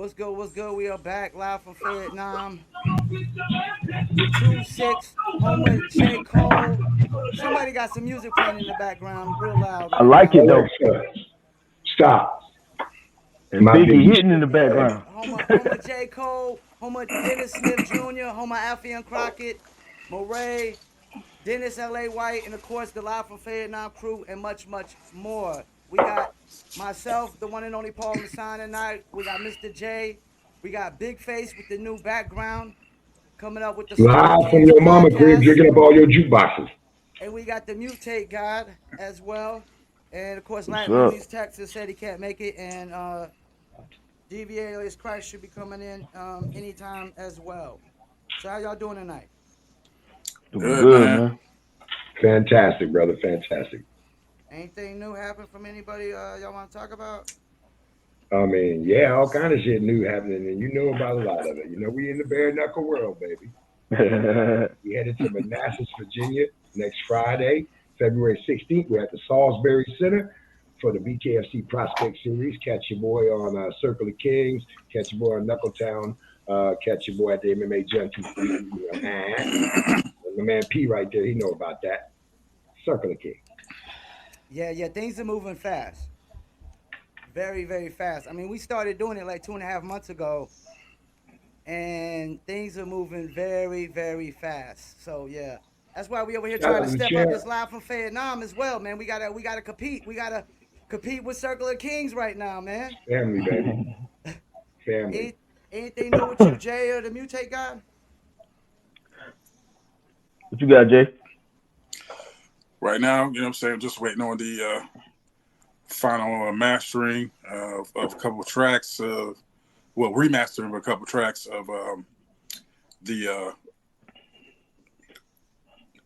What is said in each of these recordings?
What's good? What's good? We are back live from Fayettenam. 2-6, home with J. Cole. Somebody got some music playing in the background real loud I right like now. it though. Alexa, stop. And My Biggie baby. hitting in the background. Home of J. Cole, home of Dennis Smith Jr., home of Alfian Crockett, Moray, Dennis L.A. White, and of course the Live from Fayettenam crew, and much, much more. We got myself, the one and only Paul Masson tonight. We got Mr. J. We got Big Face with the new background coming up with the Circle Live from Kings your mama crib, podcast. drinking up all your jukeboxes. And we got the Mutate God as well. And of course, What's Lightning up? East Texas said he can't make it. And D.V Alias Khryst should be coming in anytime as well. So how y'all doing tonight? Doing Good, good, man. man. Fantastic, brother. Fantastic. Anything new happened from anybody y'all want to talk about? I mean, yeah, all kind of shit new happening, and you know about a lot of it. You know, we in the bare knuckle world, baby. We headed to Manassas, Virginia next Friday, February 16th. We're at the Salisbury Center for the BKFC Prospect Series. Catch your boy on Circle of Kings. Catch your boy on Knuckletown. Catch your boy at the MMA Junkie. The man P right there, he know about that. Circle of Kings. Yeah, things are moving fast. Very, very fast. I mean, we started doing it like 2.5 months ago, and things are moving very, very fast. So yeah, that's why we over here Shout trying out to to the step up champ. this live from Fayettenam as well, man. We gotta compete. We gotta compete with Circle of Kings right now, man. Family, baby. Family. Any, anything new with you, Jay, or the Mutate guy? What you got, Jay? Right now, you know what I'm saying? Just waiting on the final mastering of a couple of tracks. Remastering of a couple of tracks of the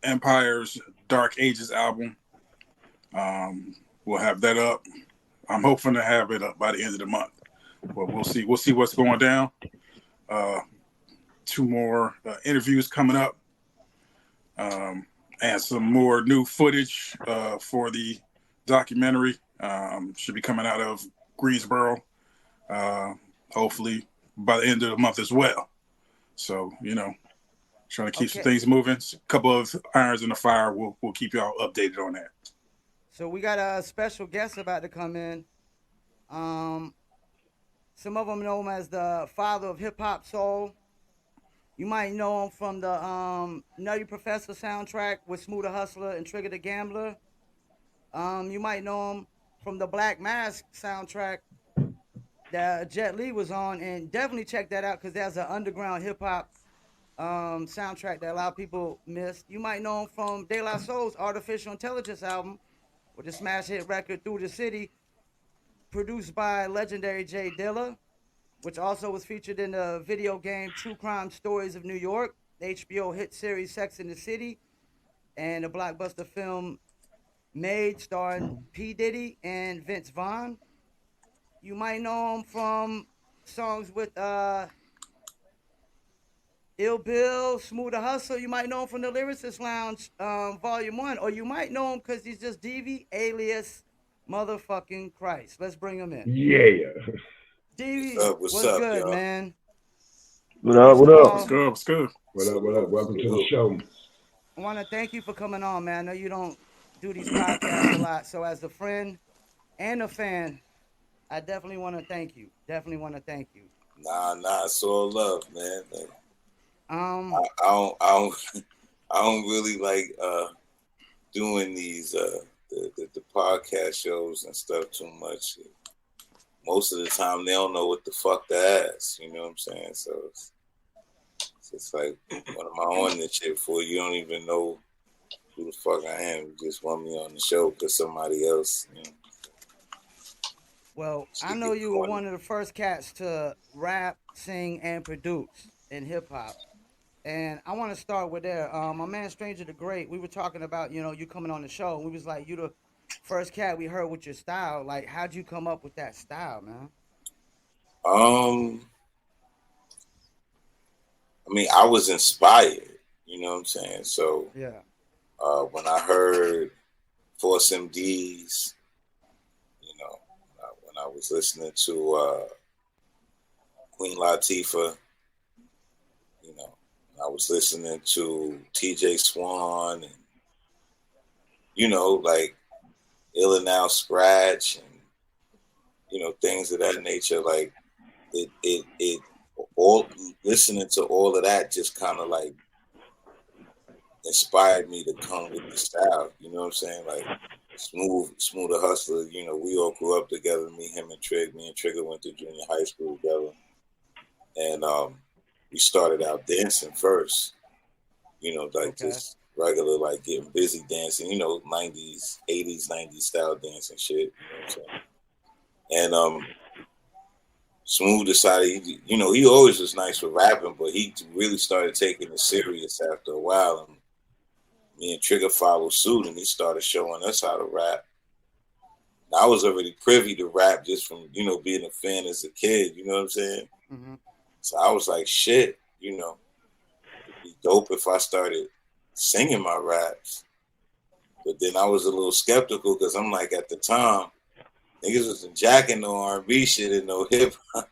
Empire's Dark Ages album. We'll have that up. I'm hoping to have it up by the end of the month. But we'll see. We'll see what's going down. 2 more interviews coming up. And some more new footage for the documentary. Should be coming out of Greensboro, hopefully by the end of the month as well. So, you know, trying to keep some things moving. A couple of irons in the fire. We'll keep y'all updated on that. So we got a special guest about to come in. Some of them know him as the father of hip hop soul. You might know him from the Nutty Professor soundtrack with Smooth the Hustler and Trigger the Gambler. You might know him from the Black Mask soundtrack that Jet Li was on, and definitely check that out because there's an underground hip hop soundtrack that a lot of people missed. You might know him from De La Soul's Artificial Intelligence album with the smash hit record Through the City, produced by legendary Jay Dilla, which also was featured in the video game True Crime Stories of New York, the HBO hit series Sex and the City, and the blockbuster film Made starring P. Diddy and Vince Vaughn. You might know him from songs with Ill Bill, Smooth the Hustle. You might know him from the Lyricist Lounge Volume 1, or you might know him because he's just D.V Alias motherfucking Khryst. Let's bring him in. Yeah. D.V, What's what's up, good, y'all? man? What up? What up? What's good? What's good? What up? What up? Welcome to the show. I want to thank you for coming on, man. I know you don't do these podcasts a lot, so as a friend and a fan, I definitely want to thank you. Definitely want to thank you. Nah, it's all love, man. Um, I don't really like doing these the podcast shows and stuff too much. Most of the time, they don't know what the fuck to ask. You know what I'm saying? So it's like, what am I on this shit for? You don't even know who the fuck I am. You just want me on the show because somebody else, you know. well, I know you were one of the first cats to rap, sing, and produce in hip hop. And I want to start with there. My man Stranger the Great, we were talking about, you know, you coming on the show. And we was like, you the first cat we heard with your style. Like, how'd you come up with that style, man? I mean, I was inspired, you know what I'm saying? So Yeah. when I heard Force MDs, you know, when I was listening to Queen Latifah. You know, I was listening to TJ Swan and, you know, like Ill and Now Scratch and, you know, things of that nature. Like it all, listening to all of that just kind of like inspired me to come with the style. You know what I'm saying? Like Smooth the Hustler. You know, we all grew up together. Me and Trigger went to junior high school together, and we started out dancing first. You know, like just regular, like getting busy dancing. You know, 90s, 80s, 90s style dancing shit. You know what I'm saying? And Smooth decided, you know, he always was nice for rapping, but he really started taking it serious after a while. And me and Trigger followed suit, and he started showing us how to rap. And I was already privy to rap just from, you know, being a fan as a kid. You know what I'm saying? Mm-hmm. So I was like, shit, you know, it'd be dope if I started singing my raps. But then I was a little skeptical because I'm like, at the time, niggas wasn't jacking no R&B shit and no hip hop.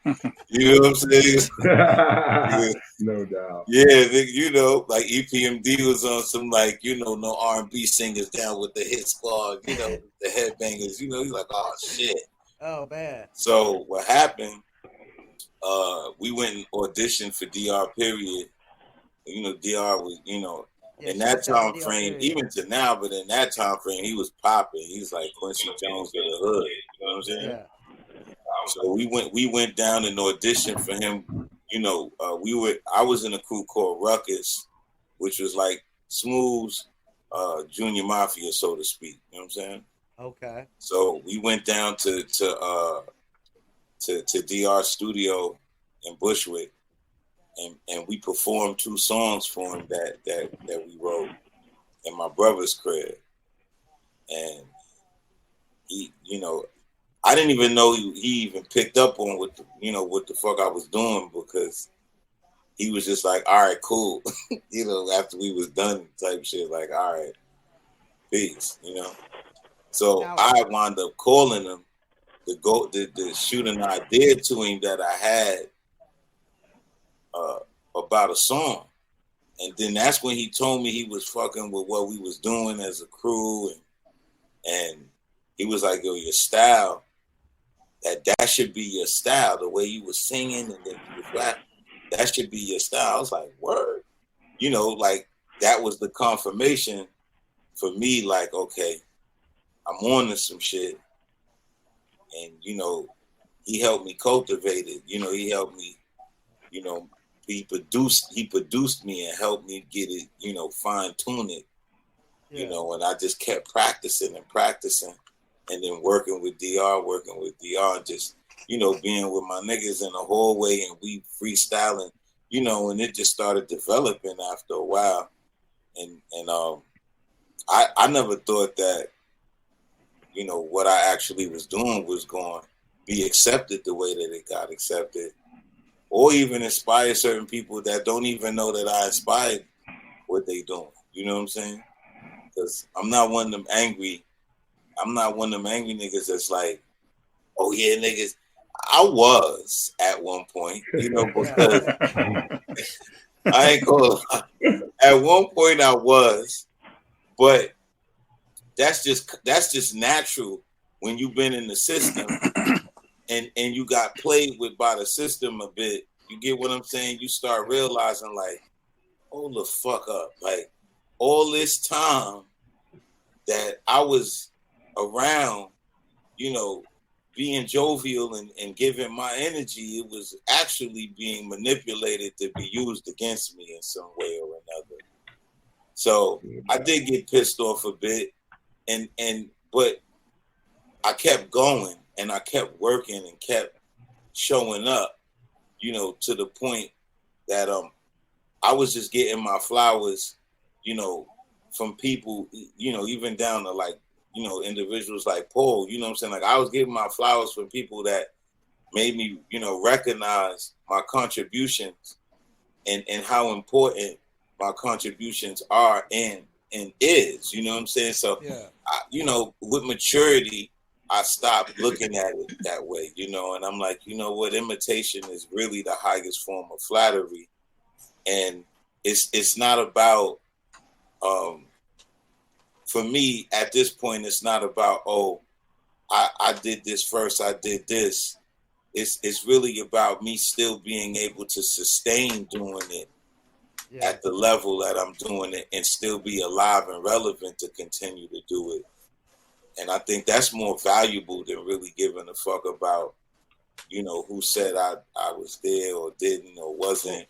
You know what I'm saying? Yeah. No doubt. Yeah, you know, like EPMD was on some, like, you know, no R&B singers down with the hit squad, you know, the headbangers. You know, you're like, oh shit. Oh man. So what happened? We went and auditioned for DR Period. You know, DR was, you know, in that time frame, even to now, but in that time frame, he was popping. He's like Quincy Jones of the hood. You know what I'm saying? Yeah. So we went down and auditioned for him. You know, I was in a crew called Ruckus, which was like Smooth's Junior Mafia, so to speak. You know what I'm saying? Okay. So we went down to DR Studio in Bushwick. And we performed 2 songs for him that we wrote in my brother's crib. And he, you know, I didn't even know he even picked up on what the fuck I was doing, because he was just like, all right, cool. You know, after we was done type shit, like, all right, peace, you know. So I wound up calling him to shoot an idea to him that I had about a song. And then that's when he told me he was fucking with what we was doing as a crew, and he was like, yo, your style, that should be your style, the way you was singing and then you was rapping, that should be your style. I was like, word. You know, like that was the confirmation for me, like, okay, I'm on to some shit. And, you know, he helped me cultivate it. You know, he helped me, you know, he produced me and helped me get it, you know, fine tune it, you know, and I just kept practicing and then working with DR, and just, you know, being with my niggas in the hallway and we freestyling, you know, and it just started developing after a while. And I never thought that, you know, what I actually was doing was going to be accepted the way that it got accepted, or even inspire certain people that don't even know that I inspired what they doing. You know what I'm saying? Because I'm not one of them angry niggas that's like, oh yeah, niggas. I was at one point, you know, because I ain't gonna lie. At one point I was, but that's just natural when you've been in the system and you got played with by the system a bit. You get what I'm saying? You start realizing, like, hold the fuck up. Like, all this time that I was around, you know, being jovial and giving my energy, it was actually being manipulated to be used against me in some way or another. So I did get pissed off a bit, but I kept going and I kept working and kept showing up, you know, to the point that I was just getting my flowers, you know, from people, you know, even down to, like, you know, individuals like Paul, you know what I'm saying? Like, I was getting my flowers from people that made me, you know, recognize my contributions and how important my contributions are and is, you know what I'm saying? So, you know, with maturity, I stopped looking at it that way, you know, and I'm like, you know what, imitation is really the highest form of flattery. And it's not about, for me at this point, it's not about, oh, I did this first, I did this. It's really about me still being able to sustain doing it at the level that I'm doing it and still be alive and relevant to continue to do it. And I think that's more valuable than really giving a fuck about, you know, who said I was there or didn't or wasn't.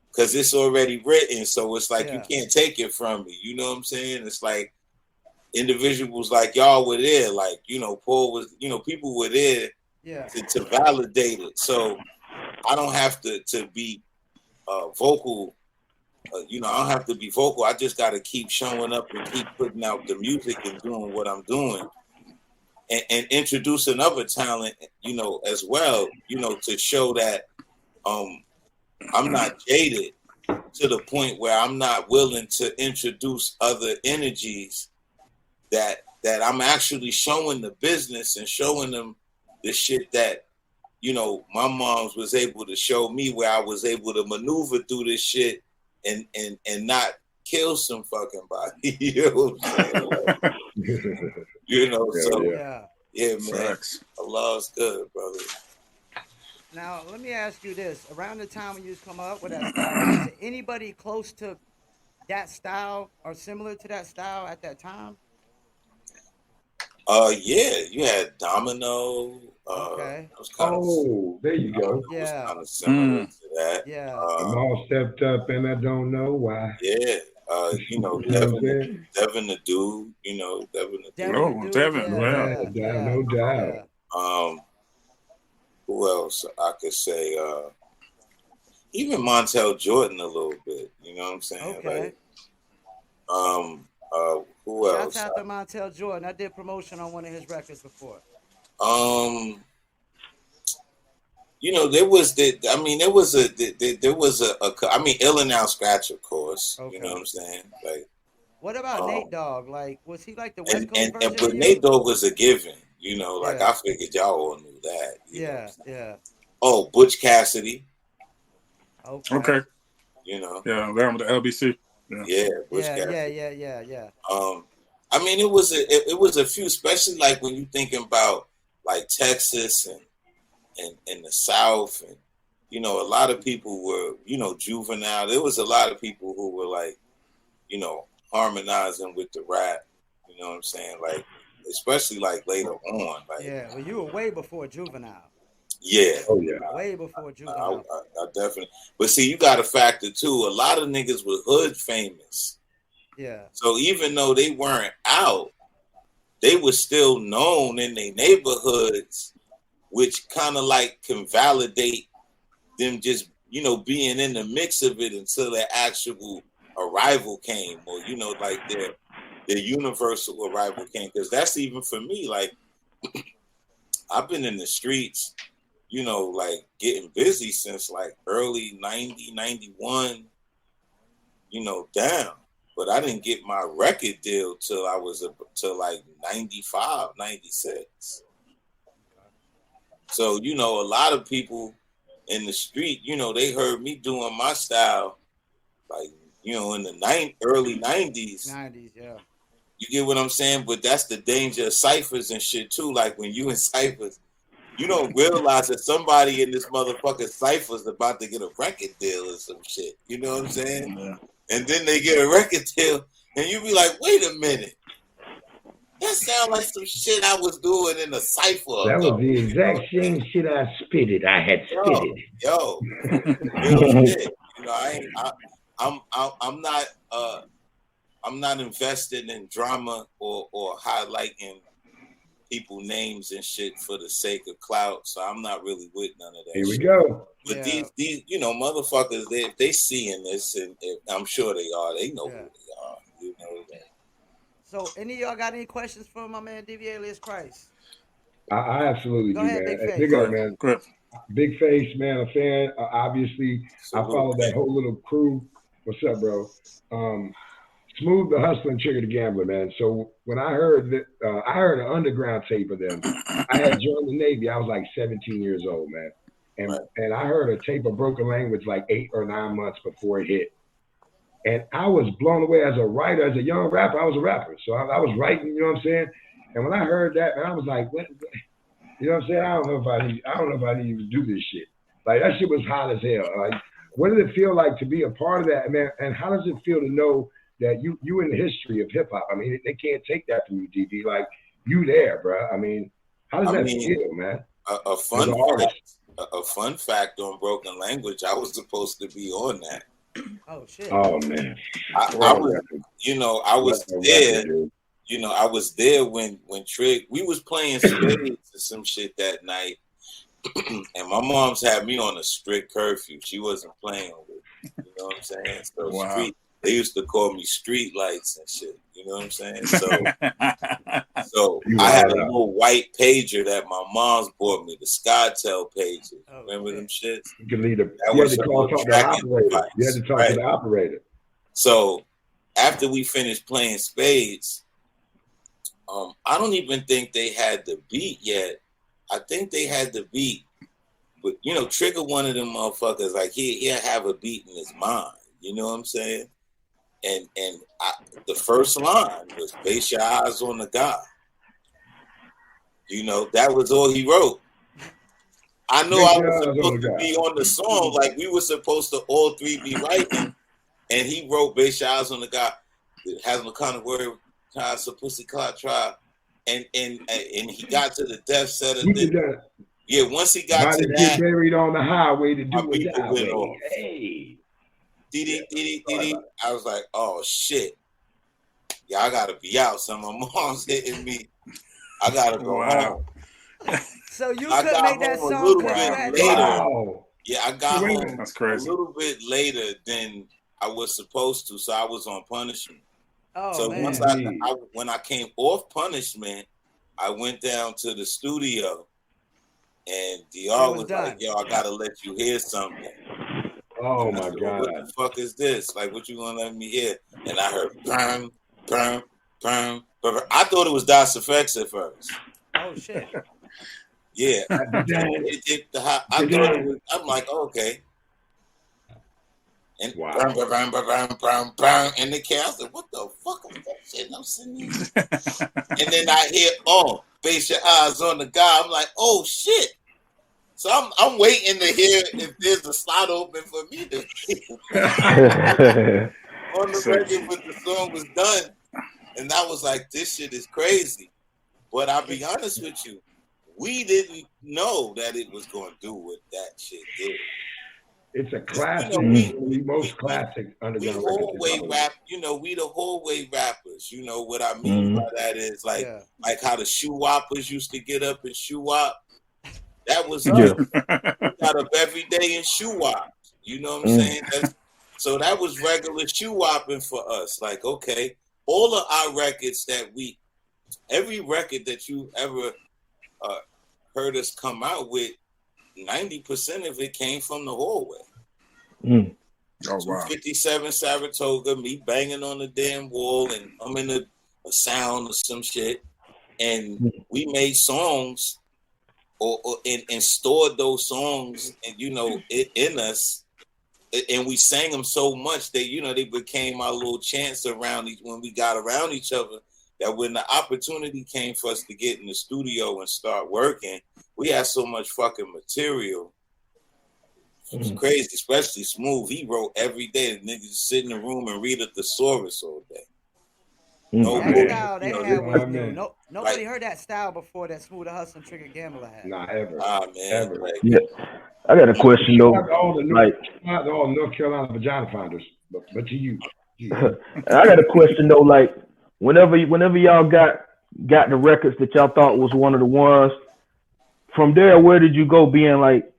Because it's already written, so it's like you can't take it from me. You know what I'm saying? It's like individuals like y'all were there, like, you know, Paul was, you know, people were there to validate it. So I don't have to be vocal. You know, I don't have to be vocal. I just got to keep showing up and keep putting out the music and doing what I'm doing, and introducing other talent, you know, as well. You know, to show that I'm not jaded to the point where I'm not willing to introduce other energies. That I'm actually showing the business and showing them the shit that, you know, my mom's was able to show me, where I was able to maneuver through this shit and not kill some fucking body. You know what I'm saying? You know, yeah, man. Allah's good, brother. Now, let me ask you this. Around the time when you come up with that style, was there anybody close to that style or similar to that style at that time? Yeah, you had Domino. Okay. There you go. Was kind of similar to that. Yeah. I'm all stepped up and I don't know why. Yeah. You know, Devin the Dude. You know, Devin the Dude. Devin. No doubt. Who else I could say? Even Montel Jordan a little bit. You know what I'm saying? Okay. Like, who else? Shouts out to Montel Jordan. I did promotion on one of his records before. You know, there was Ill and Out Scratch, of course. Okay. You know what I'm saying? Like, what about Nate Dogg? Like, was he like the West Coast version? But Nate Dogg was a given. You know, like I figured y'all all knew that. Yeah. Oh, Butch Cassidy. Okay. You know. Yeah, around with the LBC. Yeah, Butch Cassidy. Yeah. I mean, it was a few, especially like when you thinking about like Texas and the South, and you know, a lot of people were, you know, Juvenile. There was a lot of people who were like, you know, harmonizing with the rap. You know what I'm saying? Like, especially like later on. Like, well, you were way before Juvenile. Yeah. Oh yeah. Way before Juvenile. I definitely. But see, you got to factor too. A lot of niggas were hood famous. Yeah. So even though they weren't out, they were still known in their neighborhoods, which kind of like can validate them just, you know, being in the mix of it until their actual arrival came, or, you know, like their universal arrival came. Because that's even for me, like, I've been in the streets, you know, like getting busy since like early 90, 91, you know, down. But I didn't get my record deal till I was till like 95, 96. So, you know, a lot of people in the street, you know, they heard me doing my style, like, you know, in the early 90s. 90s, yeah. You get what I'm saying? But that's the danger of ciphers and shit too. Like when you in ciphers, you don't realize that somebody in this motherfucking cipher is about to get a record deal or some shit. You know what I'm saying? Yeah. And then they get a record deal, and you be like, wait a minute. That sounds like some shit I was doing in a cipher. That was the exact same shit I spitted. I had spitted. Yo, real shit. You know, I'm not invested in drama or highlighting people names and shit for the sake of clout. So I'm not really with none of that. Here we go. But these, you know, motherfuckers, they seeing this, and I'm sure they are. They know who they are. You know that. So, any of y'all got any questions for my man D.V Alias Khryst? I absolutely Go do, ahead, man. Big Face. Big up, man. Big Face, man. A fan. Obviously, I followed that whole little crew. What's up, bro? Smooth the Hustler and Trigger the Gambler, man. So when I heard that, I heard an underground tape of them. I had joined the Navy. I was like 17 years old, man. And I heard a tape of Broken Language like 8 or 9 months before it hit. And I was blown away as a writer, as a young rapper. I was a rapper. So I was writing, you know what I'm saying? And when I heard that, man, I was like, what? You know what I'm saying? I don't know if I need to even do this shit. Like, that shit was hot as hell. Like, what did it feel like to be a part of that, man? And how does it feel to know that you in the history of hip hop? I mean, they can't take that from you, DV. Like, you there, bro. I mean, how does that feel, man? A fun fact on Broken Language, I was supposed to be on that. Oh shit. Oh man. I was there. You know, I was there when Trig, we was playing spades or some shit that night, and my mom's had me on a strict curfew. She wasn't playing with me, you know what I'm saying? So they used to call me street lights and shit, you know what I'm saying? So I had a little white pager that my mom's bought me, the SkyTel pager. Remember them shits? You can lead you had to talk to the operator. You had to talk to the operator. So after we finished playing spades, I don't even think they had the beat yet. I think they had the beat, but you know, Trigger one of them motherfuckers, like he'll have a beat in his mind. You know what I'm saying? And the first line was "Base your eyes on the guy." You know, that was all he wrote. I know I was supposed to be on the song, like we were supposed to all three be writing, and he wrote "Base your eyes on the guy." It has no kind of word. So pussy clock try, and he got to the death set of the. Yeah, once he got to that, get buried on the highway to do it that way. Hey, dee. I was like, oh shit, yeah, I gotta be out. So my mom's hitting me. I gotta go home. So you couldn't make that song a little bit later. Yeah, I got home That's crazy. A little bit later than I was supposed to, so I was on punishment. So once when I came off punishment, I went down to the studio, and DR was like, "Yo, I gotta let you hear something." Oh my god! What the fuck is this? Like, what you gonna let me hear? And I heard bam, bam, bam. I thought it was Das Effects at first. Oh shit! Yeah, I thought it was. I'm like, okay. And bam, bam, bam, bam, bam, in the cat. I said, what the fuck is that shit? And I'm sitting there. And then I hear, base your eyes on the guy. I'm like, oh shit. So I'm waiting to hear if there's a slot open for me to on the record, but the song was done. And I was like, this shit is crazy. But I'll be honest with you, we didn't know that it was going to do what that shit did. It's a classic, the most classic underground record. We the whole way rappers. You know what I mean by that is like how the shoe whoppers used to get up and shoe wop. That was us. We got up every day and shoe wop. You know what I'm saying? So that was regular shoe whopping for us. Like, okay, all of our records every record that you ever heard us come out with, 90% of it came from the hallway. Oh, wow. 57 Saratoga, me banging on the damn wall, and I'm in a sound or some shit. And we made songs and stored those songs, and in us. And we sang them so much that they became our little chants when we got around each other. That when the opportunity came for us to get in the studio and start working, we had so much fucking material. It was crazy, especially Smooth. He wrote every day. The niggas just sit in the room and read a thesaurus all day. That style they had was new. Nobody heard that style before that Smooth the Hustler and Trigger Gambler had. Nah, ever. Ever. Yeah. I got a question though. Not all North Carolina vagina finders, but to you. I got a question though. Like, whenever y'all got the records that y'all thought was one of the ones, from there, where did you go? Being like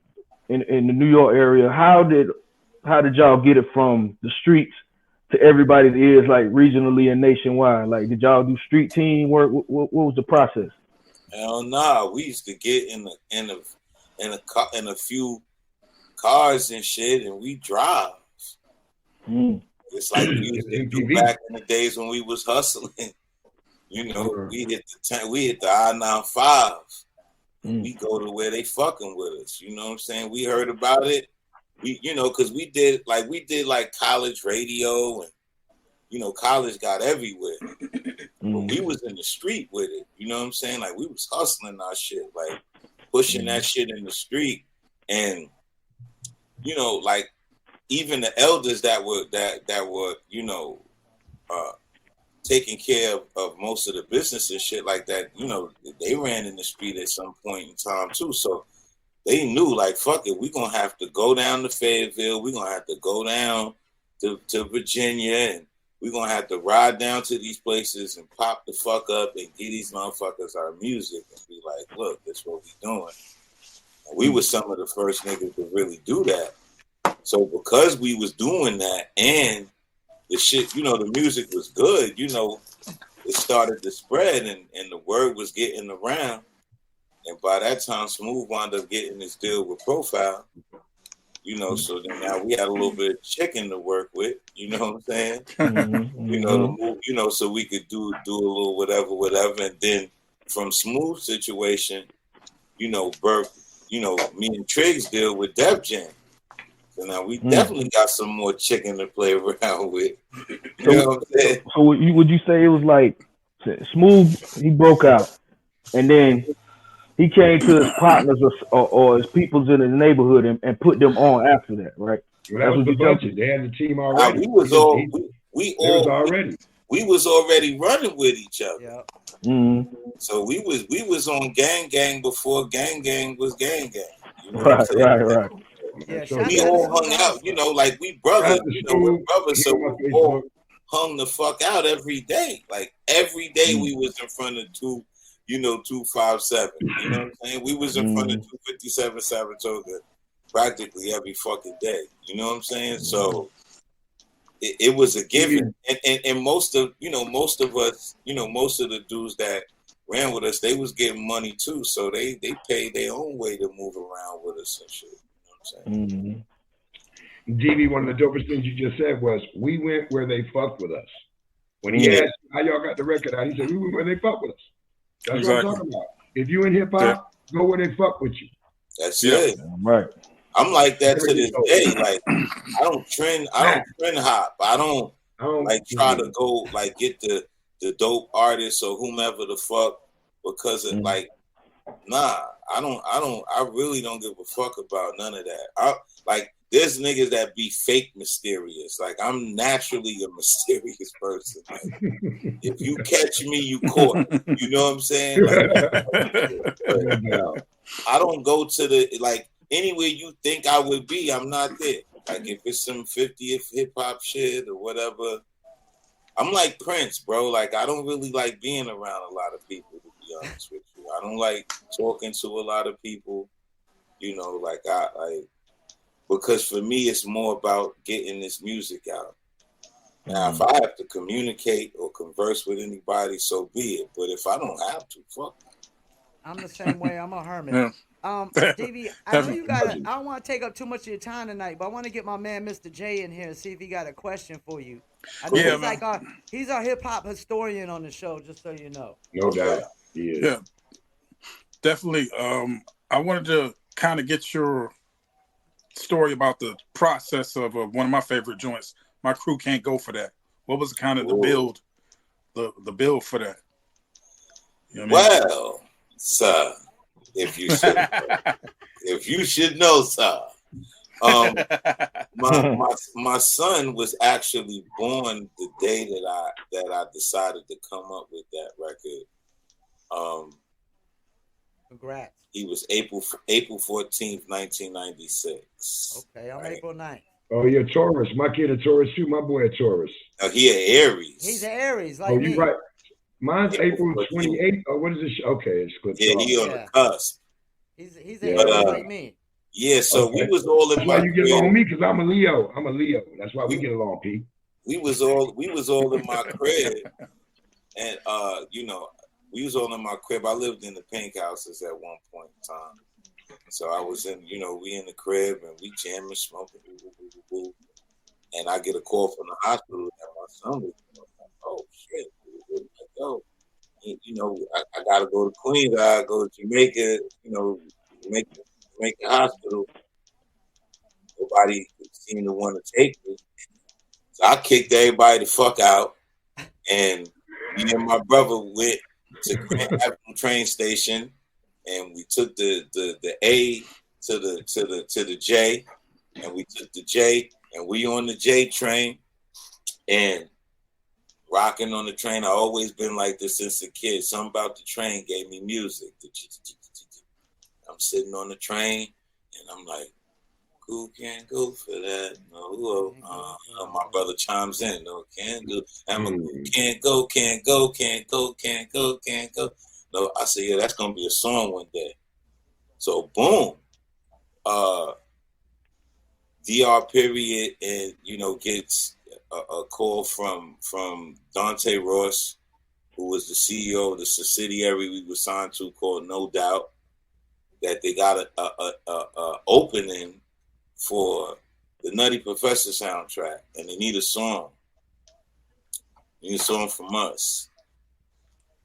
in the New York area, how did y'all get it from the streets to everybody's ears, like regionally and nationwide? Like, did y'all do street team work? What was the process? Hell nah, we used to get in a few cars and shit, and we drive. It's like we used to do back in the days when we was hustling. You know, we hit the I-95. We go to where they fucking with us. You know what I'm saying? We heard about it. We, you know, because we did college radio, and you know, college got everywhere. But we was in the street with it. You know what I'm saying? Like we was hustling our shit, like pushing that shit in the street, and you know, like even the elders that were you know taking care of most of the business and shit like that. You know, they ran in the street at some point in time too, so. They knew, like, fuck it, we're going to have to go down to Fayetteville. We're going to have to go down to Virginia, and we're going to have to ride down to these places and pop the fuck up and give these motherfuckers our music and be like, look, that's what we doing. And we were some of the first niggas to really do that. So because we was doing that and the shit, you know, the music was good, you know, it started to spread and the word was getting around. And by that time, Smooth wound up getting this deal with Profile, you know. So then now we had a little bit of chicken to work with, you know what I'm saying? You know, to move, you know, so we could do a little whatever. And then from Smooth situation, you know, Burke, you know, me and Triggs deal with Def Jam. So now we definitely got some more chicken to play around with. You know what I'm saying? So would you say it was like Smooth? He broke out, and then he came to his partners or his peoples in his neighborhood and put them on after that, right? Well, that was the budget. They had the team already. We was already running with each other. Yeah. So we was on gang before gang was gang. You know right. Yeah, so we all hung out, you know, like we brothers, you know, we're brothers, so we all hung the fuck out every day. Like every day we was in front of 257. You know what I'm saying? We was in front of 257 Saratoga practically every fucking day. You know what I'm saying? So it was a given. And most of us, you know, most of the dudes that ran with us, they was getting money too. So they paid their own way to move around with us and shit. You know what I'm saying? D.V, one of the dopest things you just said was, we went where they fucked with us. When he asked how y'all got the record out, he said, we went where they fucked with us. That's what I'm talking about. If you in hip hop, go where they fuck with you. That's it. Right. I'm like that to this day. Like I don't trend hop. I don't like try to go like get the dope artists or whomever the fuck because of like I really don't give a fuck about none of that. There's niggas that be fake mysterious. Like I'm naturally a mysterious person. Like, if you catch me, you caught. You know what I'm saying? Like, I don't go to the anywhere you think I would be. I'm not there. Like if it's some 50th hip hop shit or whatever, I'm like Prince, bro. Like I don't really like being around a lot of people. To be honest with you, I don't like talking to a lot of people. You know, because for me, it's more about getting this music out. Now, if I have to communicate or converse with anybody, so be it. But if I don't have to, fuck. I'm the same way. I'm a hermit. D.V, I know you got. I don't want to take up too much of your time tonight, but I want to get my man Mr. J in here and see if he got a question for you. I know he's our hip hop historian on the show, just so you know. No doubt. Yeah, definitely. I wanted to kind of get your story about the process of one of my favorite joints. My crew can't go for that. What was kind of the build for that? You know what I mean? Well, sir, if you should know, sir. My son was actually born the day that I decided to come up with that record. Congrats. He was April 14th, 1996. Okay, I'm April 9th. Oh, you're a Taurus. My kid a Taurus too. My boy a Taurus. Oh, he an Aries. He's an Aries, like me. Oh, you right. Mine's April 28th. Oh, what is this? Okay, it's good. Yeah, he on the cusp. He's an Aries like me. Yeah, so we was all in. That's why you get along with me, because I'm a Leo. That's why we get along, P. We was all in my crib, and we was all in my crib. I lived in the pink houses at one point in time. So I was in, we in the crib and we jamming, smoking, and I get a call from the hospital that my son was born. Like, oh shit, like, yo, you know, I gotta go to Queens, I gotta go to Jamaica, you know, Jamaica Hospital. Nobody seemed to want to take me. So I kicked everybody the fuck out, and me and my brother went to Grand Avenue train station, and we took the A to the J, and we took the J, and we on the J train, and rocking on the train. I always been like this since a kid. Something about the train gave me music. I'm sitting on the train, and I'm like, who can't go for that? No, my brother chimes in. No, can't do. I'm a, can't go. No, I said, yeah, that's gonna be a song one day. So boom, DR period, and you know, gets a call from Dante Ross, who was the CEO of the subsidiary we were signed to called No Doubt, that they got a opening for the Nutty Professor soundtrack, and they need a song. They need a song from us.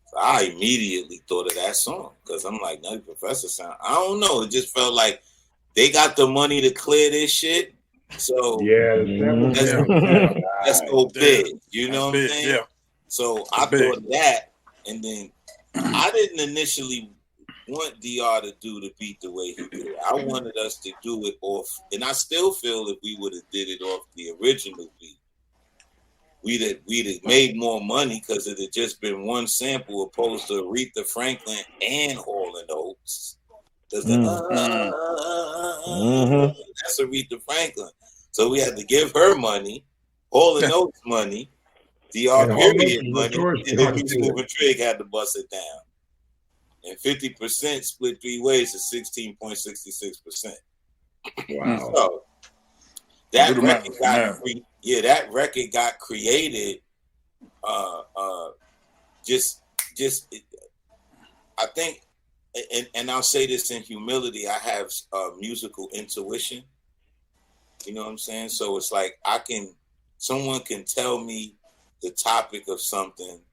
So I immediately thought of that song because I'm like, Nutty Professor sound. I don't know. It just felt like they got the money to clear this shit. So let's go big. You know what I'm saying? Yeah. So I thought of that, and then I didn't initially want DR to do the beat the way he did it. I wanted us to do it off, and I still feel if we would have did it off the original beat, we'd have made more money because it had just been one sample opposed to Aretha Franklin and Hall and Oates. That's Aretha Franklin. So we had to give her money, Hall and Oates money, DR period money, and then we Moving Trig had to bust it down. And 50% split three ways is 16.66%. Wow. So that record got created. I think, and I'll say this in humility, I have musical intuition. You know what I'm saying? So it's like someone can tell me the topic of something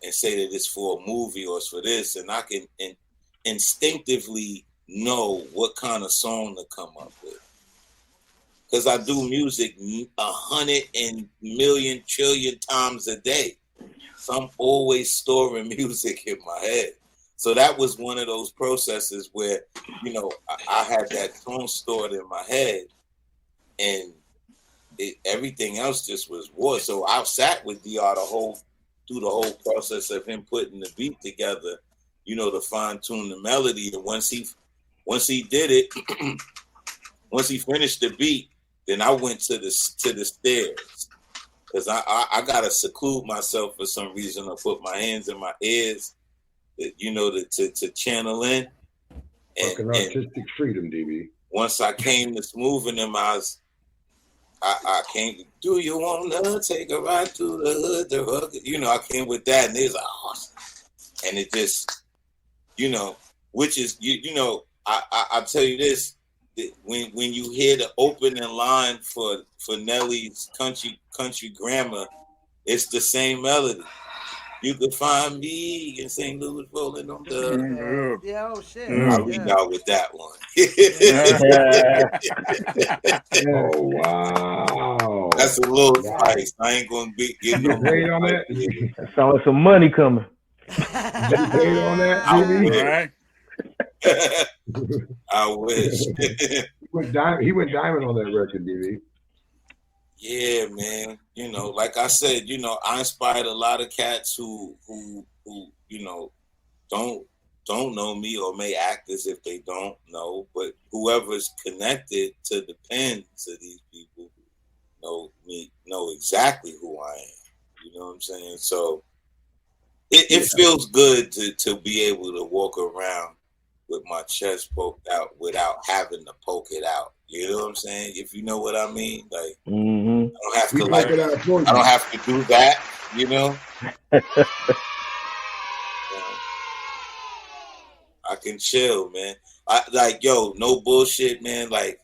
and say that it's for a movie or it's for this, and I can instinctively know what kind of song to come up with. Because I do music 100 million trillion times a day. So I'm always storing music in my head. So that was one of those processes where, you know, I had that song stored in my head, and everything else just was war. So I sat with DR through the whole process of him putting the beat together, you know, to fine tune the melody. And once he did it, once he finished the beat, then I went to the stairs because I gotta seclude myself for some reason. I put my hands in my ears, you know, to channel in. Fucking artistic freedom, DV. Once I came to Smoothing them, I came to, do you want to take a ride through the hood? You know, I came with that, and it was like, oh. And it just, you know, which is, you know, I'll tell you this, when you hear the opening line for Nelly's country grammar, it's the same melody. You could find me in St. Louis rolling on the. Yeah, oh shit. I'll leave out with that one. Oh wow. That's a little spice. I ain't gonna get no paid on that. That sounds like some money coming. You paid on that, DV? I wish. He went diamond on that record, DV. Yeah, man. You know, like I said, you know, I inspired a lot of cats who you know, don't know me or may act as if they don't know, but whoever's connected to the pen to these people know exactly who I am. You know what I'm saying? So it feels good to be able to walk around with my chest poked out without having to poke it out. You know what I'm saying? If you know what I mean, like I don't have to I don't have to do that. You know, I can chill, man. I like no bullshit, man. Like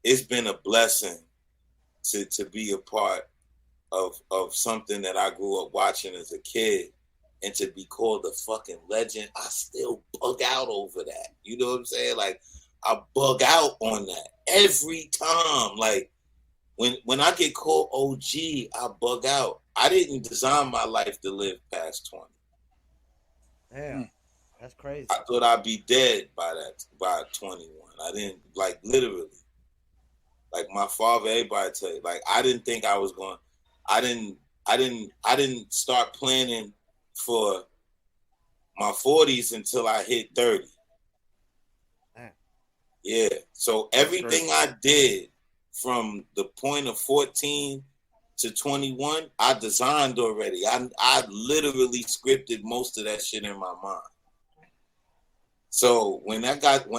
it's been a blessing to be a part of something that I grew up watching as a kid, and to be called a fucking legend, I still bug out over that. You know what I'm saying? Like, I bug out on that every time. Like, when I get called OG, I bug out. I didn't design my life to live past 20. Damn, that's crazy. I thought I'd be dead by 21. I didn't, like, literally. Like, my father, everybody tell you, like, I didn't think I was going. I didn't start planning for my 40s until I hit 30. Man. Yeah. So everything I did from the point of 14 to 21, I designed already. I literally scripted most of that shit in my mind. So when I got to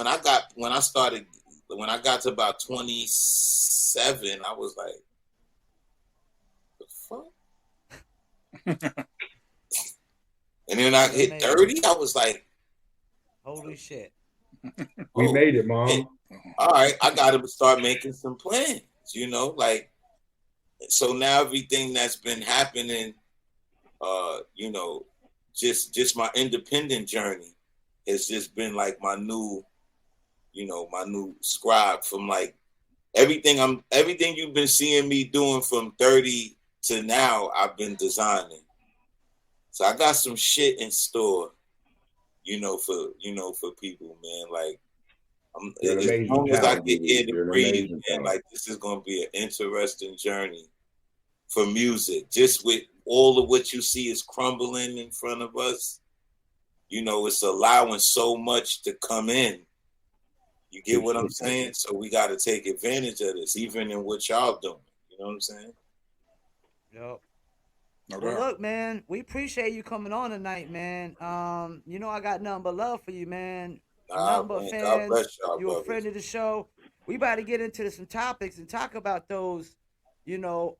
about 27, I was like, the fuck? And then I hit 30, I was like, holy shit. We made it, Mom. All right, I got to start making some plans, you know, like, so now everything that's been happening, you know, just my independent journey has just been like my new scribe from like everything you've been seeing me doing from 30 to now, I've been designing. So I got some shit in store, for people, man. Like, as long as I get in and breathe, man, like, this is gonna be an interesting journey for music. Just with all of what you see is crumbling in front of us, it's allowing so much to come in. You get what I'm saying? So we got to take advantage of this, even in what y'all doing. You know what I'm saying? Yep. No well, doubt. look, man, we appreciate you coming on tonight, man. I got nothing but love for you, man. Nothing but fans. God bless y'all, you're a friend of the show. We about to get into some topics and talk about those,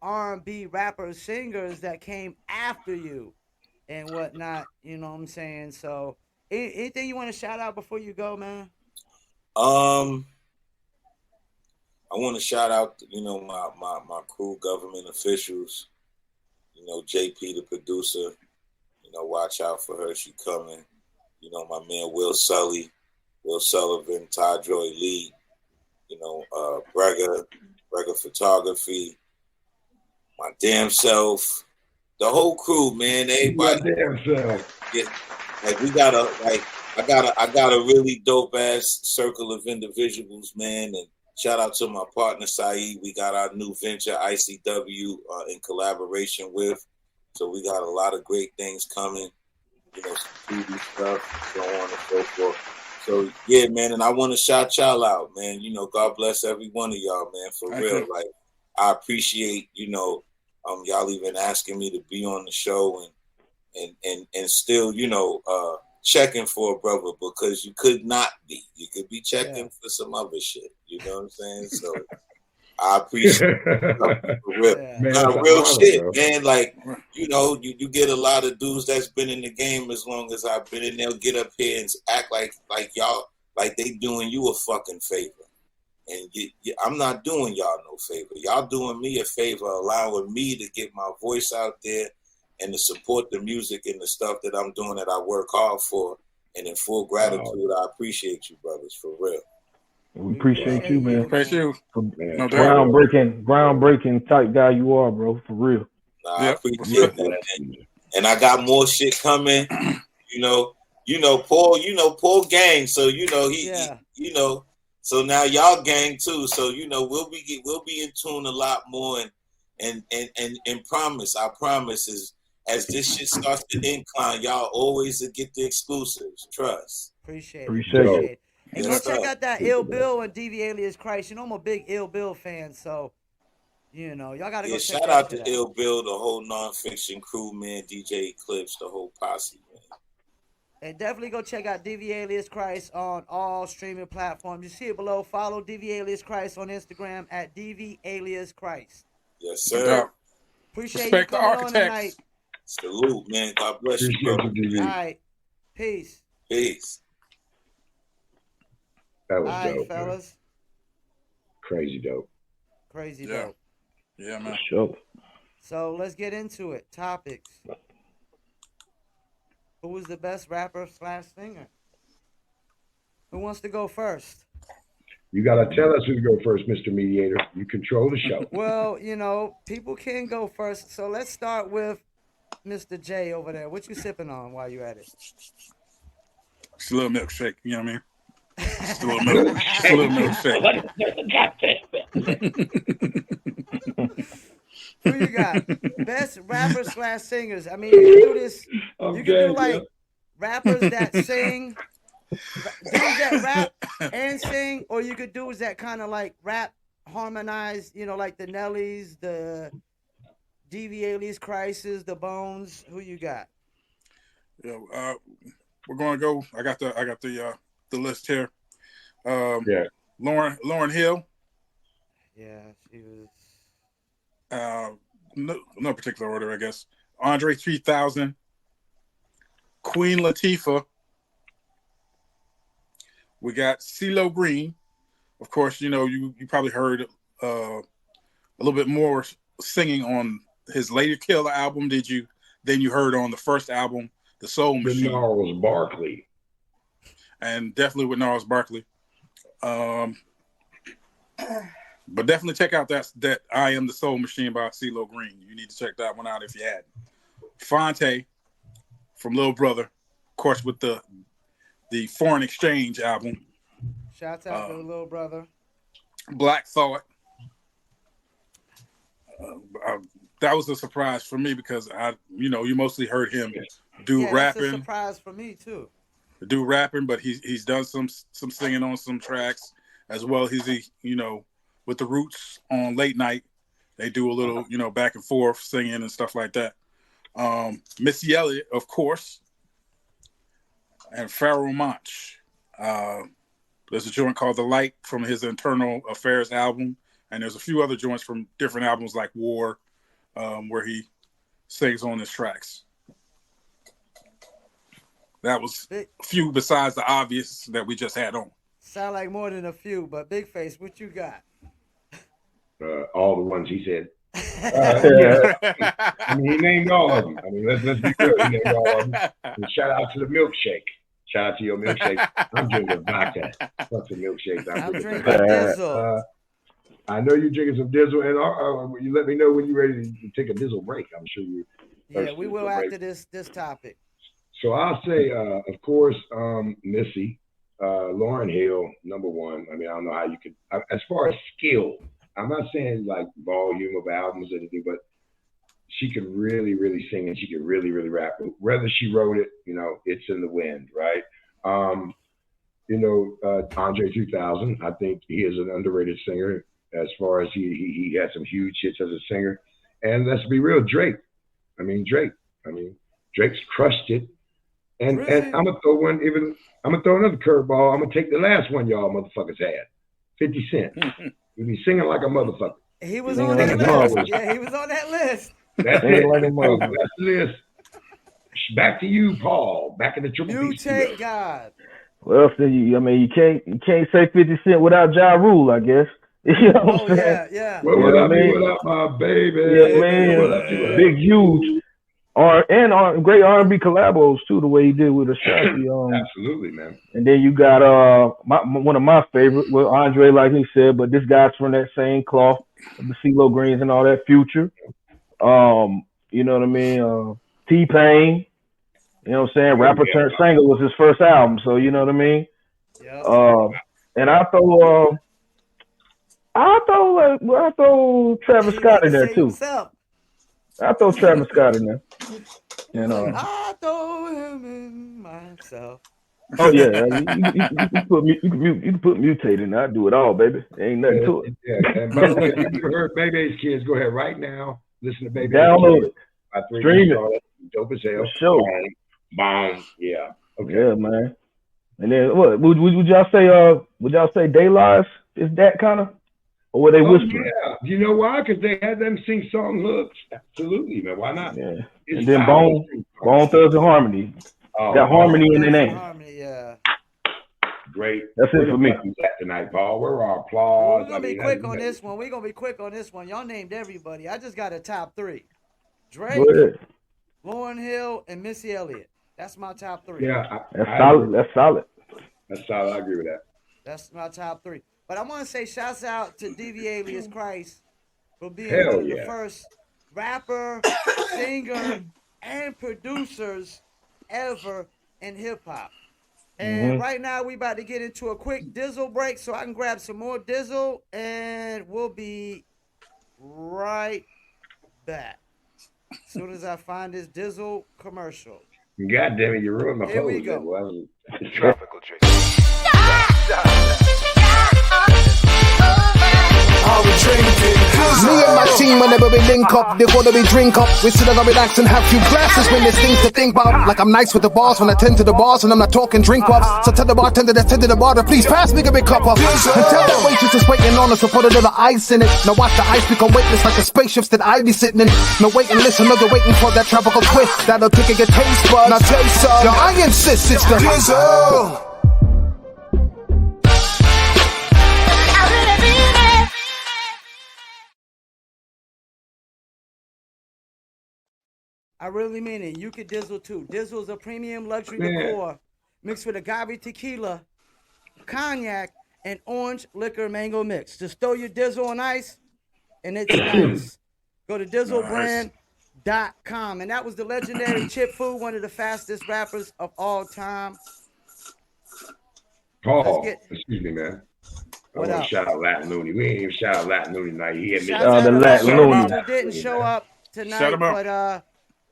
R&B rappers, singers that came after you and whatnot. You know what I'm saying? So, anything you want to shout out before you go, man? I want to shout out, my crew, government officials. JP, the producer. Watch out for her. She coming. My man Will Sullivan, Tydroy Lee. Brega Photography. My damn self. The whole crew, man. Everybody. My damn self. Yeah, like I got a really dope ass circle of individuals, man, and shout out to my partner Saeed. We got our new venture ICW in collaboration with, so we got a lot of great things coming, some TV stuff, so on and so forth. So yeah, man, and I want to shout y'all out, man. God bless every one of y'all, man, for Thank real. you. Like, I appreciate, y'all even asking me to be on the show and still, checking for a brother, because you could not be. You could be checking for some other shit. You know what I'm saying? So I appreciate it. For real. Man, real shit, bro. man. Like, you get a lot of dudes that's been in the game as long as I've been, and they'll get up here and act like y'all, like they doing you a fucking favor. And I'm not doing y'all no favor. Y'all doing me a favor, allowing me to get my voice out there and to support the music and the stuff that I'm doing that I work hard for. And in full gratitude, I appreciate you, brothers, for real. We appreciate you, man. Appreciate you. No groundbreaking type guy you are, bro, for real. I appreciate that, man. And I got more shit coming. Paul gang. So he so now y'all gang too. So we'll be in tune a lot more, and promise, I promise, is as this shit starts to incline, y'all always get the exclusives. Trust. Appreciate it. And Yes, go check out that Ill Bill and D.V Alias Khryst. I'm a big Ill Bill fan, so y'all gotta go check shout out to Ill Bill, the whole nonfiction crew, man, DJ Eclipse, the whole posse, man. And definitely go check out D.V Alias Khryst on all streaming platforms. You see it below. Follow D.V Alias Khryst on Instagram at D.V Alias Khryst. Yes, sir. Appreciate you coming on tonight. Salute, man. God bless you, bro. All right. Peace. That was all right, dope, fellas. Man. Crazy dope. Crazy dope. Yeah, man. Sure. So let's get into it. Topics. Who was the best rapper / singer? Who wants to go first? You gotta tell us who to go first, Mr. Mediator. You control the show. Well, people can go first. So let's start with Mr. J over there. What you sipping on while you at it? It's a little milkshake, you know what I mean? Just a little milk. Just a little milkshake. Who you got? Best rapper / singers. I mean, you can do this. You can do like rappers that sing, dudes that rap and sing, or you could dudes that kind of like rap, harmonize. Like the Nellies, the D.V Alias Khryst, the Bones. Who you got? Yeah, we're gonna go. I got the list here. Lauryn Hill. Yeah, she was. No particular order, I guess. Andre 3000, Queen Latifah. We got CeeLo Green. Of course, you probably heard a little bit more singing on his later Killer album. Than you heard on the first album, The Soul Machine. Gnarls Barkley. And definitely with Gnarls Barkley. But definitely check out that I Am the Soul Machine by CeeLo Green. You need to check that one out if you hadn't. Fonte from Lil Brother, of course, with the Foreign Exchange album. Shouts out to Lil Brother. Black Thought. That was a surprise for me because you mostly heard him do rapping. That's a surprise for me too. Do rapping, but he's done some singing on some tracks as well. He's with the Roots on late night, they do a little back and forth singing and stuff like that. Missy Elliott, of course, and Pharoah Monch. There's a joint called The Light from his Internal Affairs album, and there's a few other joints from different albums like War, where he sings on his tracks. That was a few besides the obvious that we just had on. Sound like more than a few, but Big Face, what you got? All the ones he said. I mean, he named all of them. I mean, let's be good. He named all of them. And shout out to the milkshake. Shout out to your milkshake. I'm drinking vodka. Fuck the milkshakes. I'm drinking Dizzle. I know you're drinking some Dizzle, and you let me know when you're ready to take a Dizzle break. I'm sure you. Yeah, we will after this topic. So I'll say, of course, Missy, Lauryn Hill, number one. I mean, I don't know how you could. As far as skill, I'm not saying like volume of albums or anything, but she could really, really sing and she could really, really rap. Whether she wrote it, it's in the wind, right? Andre 3000, I think he is an underrated singer as far as he had some huge hits as a singer. And let's be real, Drake. Drake's crushed it. And Really? and I'm gonna throw another curveball. I'm gonna take the last one y'all motherfuckers had. 50 Cent. We be singing like a motherfucker. He was on that list. Yeah, he was on that list. That's it. That's the list. Back to you, Paul. Back in the triple You beast. take God. Well, so you can't say 50 Cent without Ja Rule, I guess. You know what I'm saying? Yeah. What would I be without my baby? Yeah, man. Big, huge. Great R&B collabos too, the way he did with Ashanti. Absolutely, man. And then you got one of my favorite, well, Andre, like he said, but this guy's from that same cloth, the CeeLo Greens and all that. Future. You know what I mean? T-Pain. You know what I'm saying? Rapper turned singer was his first album, so you know what I mean? Yeah. And I throw Travis Scott in there too. I throw Travis Scott in there. I throw him in myself. Oh yeah, you can put mutate in there. I do it all, baby. There ain't nothing to it. Yeah, and by the way, if you heard Baby's Kids, go ahead right now. Listen to Baby's Download Kids. it. Stream it. Dope as hell. Sure. Bomb. Yeah. Okay. Yeah, man. And then what would y'all say? Would y'all say De La is that kind of, or were they whispering? Yeah. You know why? Because they had them sing song hooks. Absolutely, man. Why not? Yeah. And then Bone Thugs and Harmony. Got harmony in the name. Harmony, yeah. great. That's it for me. Tonight, Paul. Where are our applause? We're gonna be quick on this one. We're gonna be quick on this one. Y'all named everybody. I just got a top 3. Drake, Lauryn Hill, and Missy Elliott. That's my top 3. Yeah, that's solid. That's solid. That's solid. I agree with that. That's my top 3. But I want to say shouts out to D.V Alias Khryst for being Hell one of yeah. the first rapper, singer, and producers ever in hip hop. And right now we about to get into a quick Dizzle break so I can grab some more Dizzle, and we'll be right back as soon as I find this Dizzle commercial. God damn it, you ruined my pose. Here we go. Tropical Jason. Me and my team, whenever we link up, they gotta be drink up. We sit down and relax and have few glasses when there's things to think about. Like I'm nice with the bars when I tend to the bars and I'm not talking drink ups. So tell the bartender that's tending the bar to please pass me a big cup up. And tell that waitress is waiting on us to put a little ice in it. Now watch the ice become weightless like the spaceships that I be sitting in. No waiting, listen, no, they're waiting for that tropical twist that'll pick and get taste buds. Now taste some. Yo, I insist it's the Dizzle. I really mean it. You could Dizzle too. Dizzle is a premium luxury liqueur mixed with agave tequila, cognac, and orange liquor mango mix. Just throw your Dizzle on ice, and it's nice. Go to DizzleBrand.com. And that was the legendary Chip Fu, one of the fastest rappers of all time. Paul, excuse me, man. I want to shout out Latin Looney. We ain't even shout out Latin Looney tonight. He had the Latin Looney. Who didn't show up tonight, but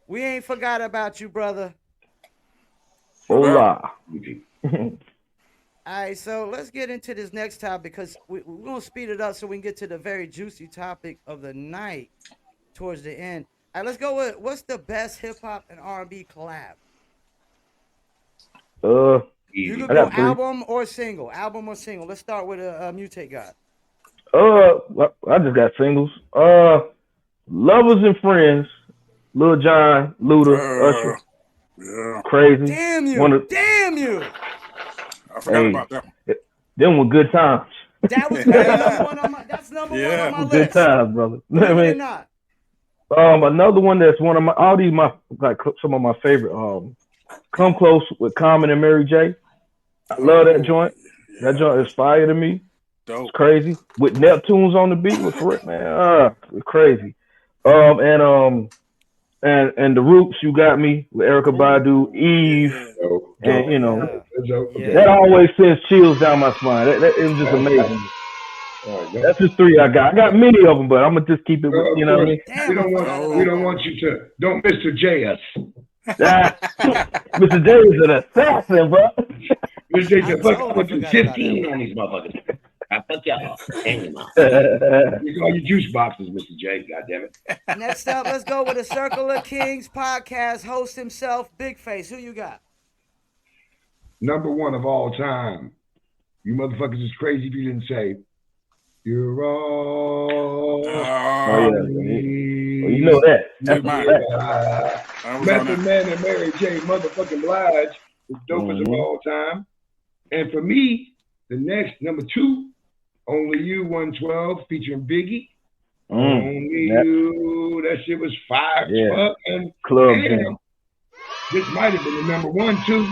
we ain't forgot about you, brother. Hola. All right, so let's get into this next topic because we're going to speed it up so we can get to the very juicy topic of the night towards the end. All right, let's go with what's the best hip-hop and R&B collab? You can go album or single. Album or single. Let's start with a Mutate God. I just got singles. Lovers and Friends. Lil Jon, Luda, Usher. Yeah. Crazy. Damn you. Damn you. I forgot about that one. Them were good times. That was number one on my list. Good times, brother. I mean, not. Another one that's one of my some of my favorite. Come Close with Common and Mary J. I love that joint. That joint is fire to me. Dope. It's crazy. With Neptunes on the beat was correct, man. It's crazy. And the Roots, You Got Me with Erykah Badu, Eve, and that always sends chills down my spine. That it was just amazing. That's just 3 I got. I got many of them, but I'm gonna just keep it. You know what I mean? We don't want you to. Don't Mr. J us. Mr. J is an assassin, bro. Mr. J said, "Fuck, I put 15 on these motherfuckers. I fuck y'all. You call your juice boxes, Mr. J. Goddamn it. Next up, let's go with the Circle of Kings podcast host himself, Big Face. Who you got? Number 1 of all time. You motherfuckers is crazy if you didn't say, you're all. You know that. Method Man and Mary J. motherfucking Blige is dopest of all time. And for me, the next, number 2, Only You 112 featuring Biggie. Only You. That shit was fire as fuck. And Club this might have been the number 1 too.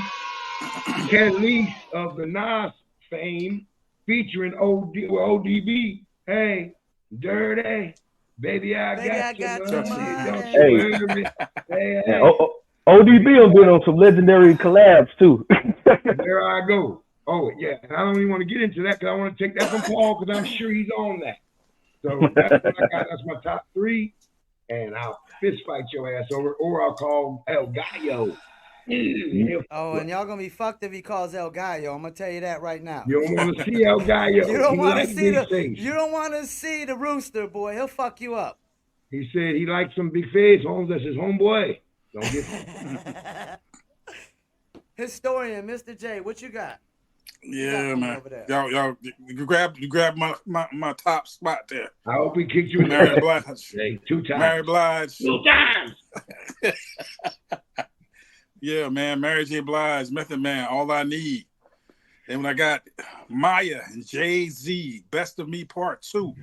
Cat Lease of the Nas fame featuring ODB. Hey, Dirty. Baby, I got your money. Hey. ODB has been on some legendary collabs too. There I go. Oh, yeah. And I don't even want to get into that because I want to take that from Paul because I'm sure he's on that. So that's what I got. That's my top 3. And I'll fist fight your ass over, or I'll call El Gallo. Oh, and y'all going to be fucked if he calls El Gallo. I'm going to tell you that right now. You don't want to see El Gallo. You don't want to see the rooster, boy. He'll fuck you up. He said he likes some big face. That's his homeboy. Don't get Historian, Mr. J, what you got? Yeah, man. Y'all, you grab my top spot there. I hope we kicked you in Mary Blige. Hey, 2 times. Mary Blige. 2 times. Yeah, man. Mary J. Blige, Method Man, All I Need. Then when I got Maya and Jay-Z, Best of Me Part 2.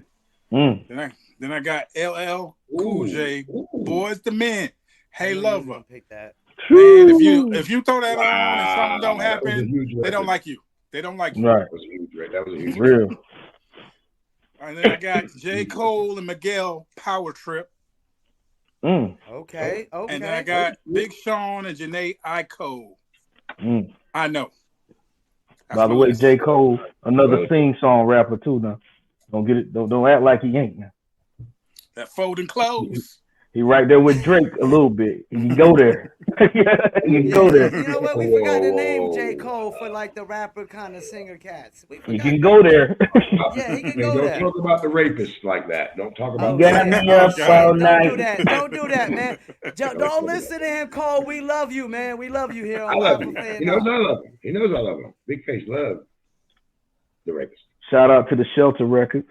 Mm. Then I got LL Cool J, Boys the Men, Hey Lover. Pick that. Man, if you throw that on and something don't happen, they don't like you. They don't like you. Right. That was a huge record. That was a huge Real. And then I got J. Cole and Miguel, Power Trip. Okay. And then I got Big Sean and Janae Aiko. I know. By the way, J. Cole, another sing-song rapper too. Now, don't get it. Don't act like he ain't. Now. That folding clothes. He right there with Drake a little bit. He can go there. He can go there. You know what? We forgot to name J. Cole for like the rapper kind of singer cats. He can go there. Yeah, he can go there. Don't talk about the rapists like that. Don't talk about Don't do that. Don't do that, man. Don't listen to him, Cole. We love you, man. We love you here on I love him. Fayettenam. He knows I love him. He knows I love him. Big Face love the rapists. Shout out to the Shelter Records.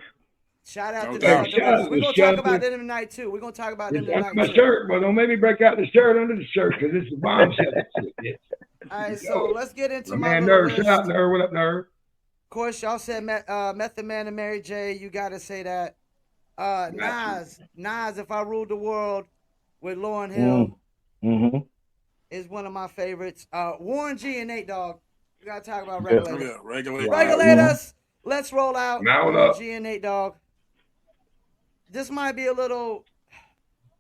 Shout out to the Shelter. We're going to talk about them tonight, too. We're going to talk about them tonight, my shirt, but don't make me break out the shirt under the shirt because it's a bombshell. All right, so let's get into my man Nerve. Shout out Nerve. What up, Nerve? Of course, y'all said Method Man and Mary J. You got to say that. Nas, If I Ruled the World with Lauryn Hill is one of my favorites. Warren G and Nate Dogg. You got to talk about Regulators. Yeah, Regulators. Regulators. Let's roll out. Warren G and Nate Dogg. This might be a little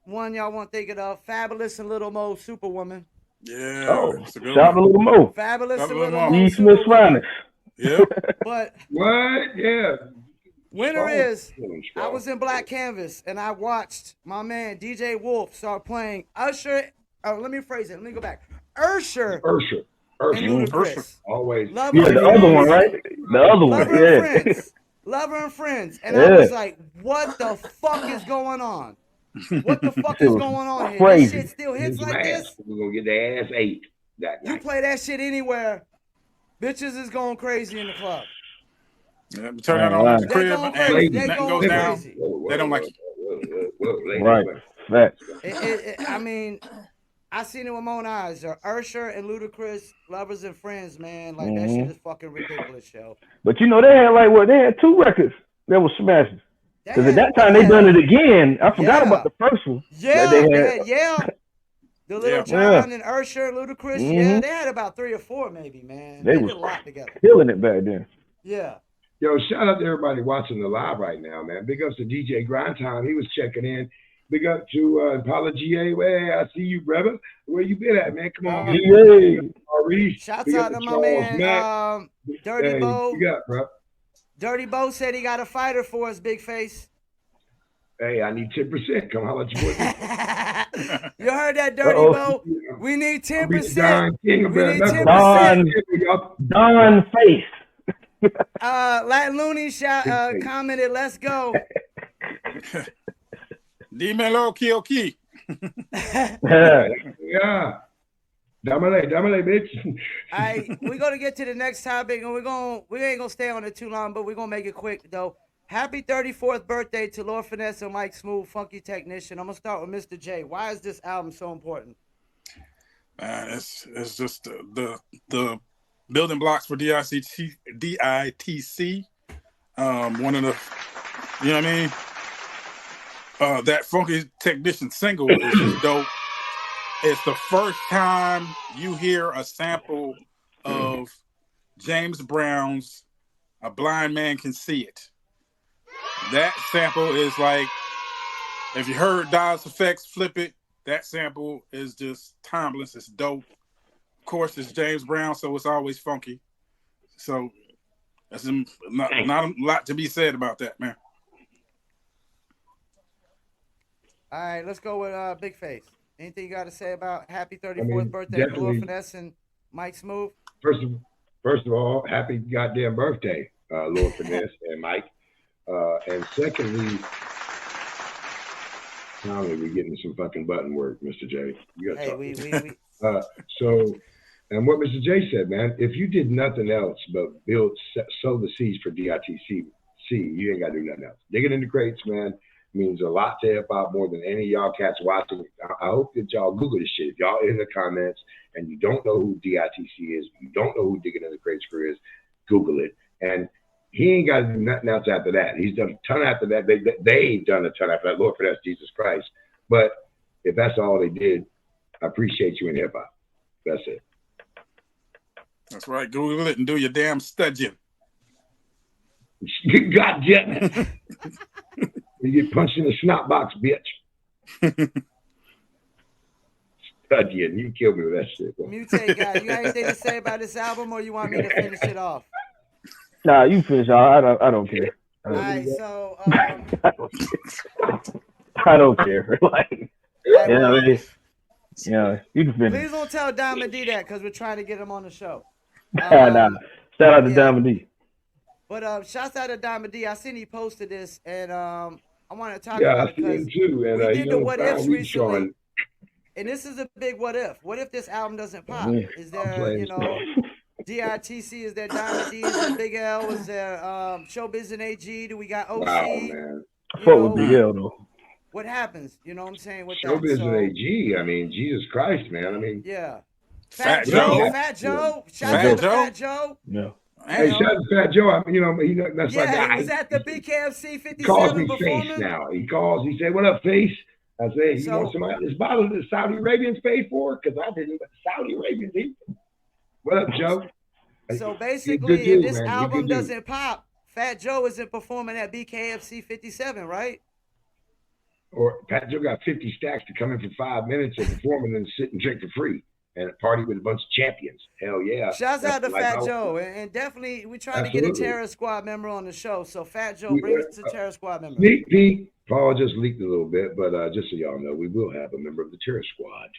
one y'all won't think of. Fabulous and Little Mo, Superwoman. Yeah. Shout out to Little Mo. Fabulous and Little Mo. D. Smith's finest. Yeah. But what? Yeah. Winner is, I was in Black Canvas and I watched my man DJ Wolf start playing Usher. Let me phrase it. Let me go back. Usher. And Ludacris. Always. The other one, right? The other one. Yeah. Lover and Friends. And I was like, what the fuck is going on? What the fuck is going on here? This shit still hits like this? We're going to get their ass ate that night. You play that shit anywhere, bitches is going crazy in the club. Yeah, turn that on at the crib and they nothing go goes down. crazy. They don't like you. Right. Facts. I mean, I seen it with my own eyes. Usher and Ludacris, Lovers and Friends, man. Like, that shit is fucking ridiculous, yo. But you know, they had 2 records that were smashing. Because at that time, they done it again. I forgot about the first one. Yeah, The Little John and Usher, Ludacris, they had about 3 or 4 maybe, man. They did a lot together. Killing it back then. Yeah. Yo, shout out to everybody watching the live right now, man. Big ups to DJ Grind Time. He was checking in. Big up to Impala GA. Hey, I see you, brother. Where you been at, man? Come on. Shouts out to my man, Dirty Bo. What you got, bro? Dirty Bo said he got a fighter for us, Big Face. Hey, I need 10%. Come holler at your boy. You heard that, Dirty Bo? We need 10%. We need 10%. Don Face. Latin Looney commented, let's go. Dímelo, Kioki. Yeah. Damale, bitch. All right, we're gonna get to the next topic, and we ain't gonna stay on it too long, but we're gonna make it quick though. Happy 34th birthday to Lord Finesse and Mike Smooth, Funky Technician. I'm gonna start with Mr. J. Why is this album so important? It's just the building blocks for DITC. One of the, you know what I mean? That Funky Technician single is just dope. It's the first time you hear a sample of James Brown's "A Blind Man Can See It." That sample is like, if you heard Dawes Effects Flip It, that sample is just timeless. It's dope. Of course, it's James Brown, so it's always funky. So that's not a lot to be said about that, man. All right, let's go with Big Face. Anything you got to say about happy 34th birthday to Lord Finesse and Mike Smooth? First of all, happy goddamn birthday, Lord Finesse and Mike. And secondly, finally we're getting some fucking button work, Mr. J. You gotta talk. And what Mr. J said, man, if you did nothing else but sow the seeds for DITC, you ain't got to do nothing else. Digging in the crates, man, means a lot to hip hop, more than any of y'all cats watching. I hope that y'all Google this shit. If y'all in the comments and you don't know who DITC is, you don't know who Digging in the Crates crew is, Google it. And he ain't got to do nothing else after that. He's done a ton after that. They've done a ton after that. Lord, for that's Jesus Christ. But if that's all they did, I appreciate you in hip hop. That's it. That's right. Google it and do your damn studying. God damn it. You get punched in the snot box, bitch. Studying. You killed me with that shit. Bro. Mutate guy, you got anything to say about this album, or you want me to finish it off? Nah, you finish. I don't care. All right, so I don't care. Like, you can finish. Please don't tell Diamond D that because we're trying to get him on the show. Nah. Shout out to Diamond D. But shouts out to Diamond D. I seen he posted this, and I want to talk I about it seen because him too. And we did the what ifs recently. Showing. And this is a big what if. What if this album doesn't pop? Is there, DITC? Is there Diamond D? Is there Big L? Is there Showbiz and AG? Do we got OC? Wow, man. Fuck with Big L, though. What happens? You know what I'm saying? With Showbiz that? and AG. I mean, Jesus Christ, man. I mean. Yeah. Fat Joe. Shout out to Fat Joe. Yeah. Hey, shout out to Fat Joe. I mean, that's my guy. He was at the BKFC 57 He calls me performance. Face now. He said, "What up, Face?" I said, "You want somebody this bottle that the Saudi Arabians paid for?" Because I didn't, but the Saudi Arabians eat. What up, Joe? So basically, if this album doesn't pop, Fat Joe isn't performing at BKFC 57, right? Or Fat Joe got 50 stacks to come in for 5 minutes and perform and then sit and drink for free and party with a bunch of champions. Hell yeah. Shouts out to Fat Joe. And definitely, we're trying to get a Terror Squad member on the show. So Fat Joe, bring us to Terror Squad member. Sneak peek. Paul just leaked a little bit, but just so y'all know, we will have a member of the Terror Squad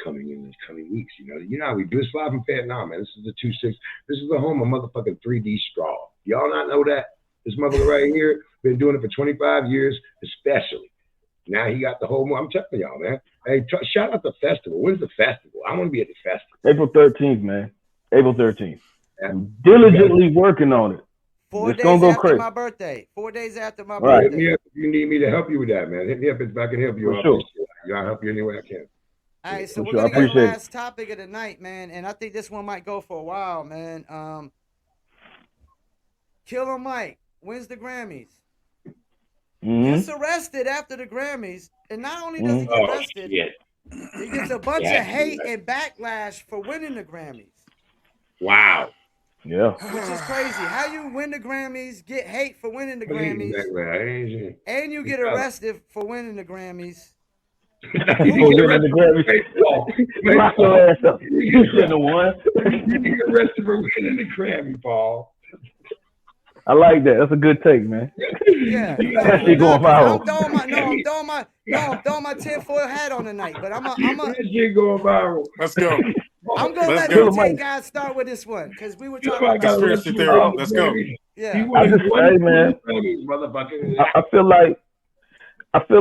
coming in the coming weeks. You know how we do this live from Fayettenam, man. This is the 2-6. This is the home of motherfucking 3D Straw. Y'all not know that? This motherfucker right here been doing it for 25 years, especially. Now he got the whole. I'm telling y'all, man. Hey, shout out the festival. When's the festival? I want to be at the festival. April 13th, man. April 13th. I'm diligently working on it. 4 days after my birthday. 4 days after my birthday. Hit me up if you need me to help you with that, man. Hit me up if I can help you. For sure. I'll help you any way I can. All right, so we're going to get the last topic of the night, man. And I think this one might go for a while, man. Killer Mike wins the Grammys. Gets arrested after the Grammys. And not only does he get arrested, he gets a bunch of hate and backlash for winning the Grammys. Wow. Yeah. Which is crazy. How you win the Grammys, get hate for winning the Grammys, and you get arrested for winning the Grammys. You get arrested for winning the Grammy, Paul. I like that. That's a good take, man. Yeah. That shit going viral. I'm throwing my tinfoil hat on tonight, but I'm a that shit going viral. Let's go. I'm gonna let the take guys start with this one because we were talking about conspiracy theory. Let's go. Yeah. I just say, man. I feel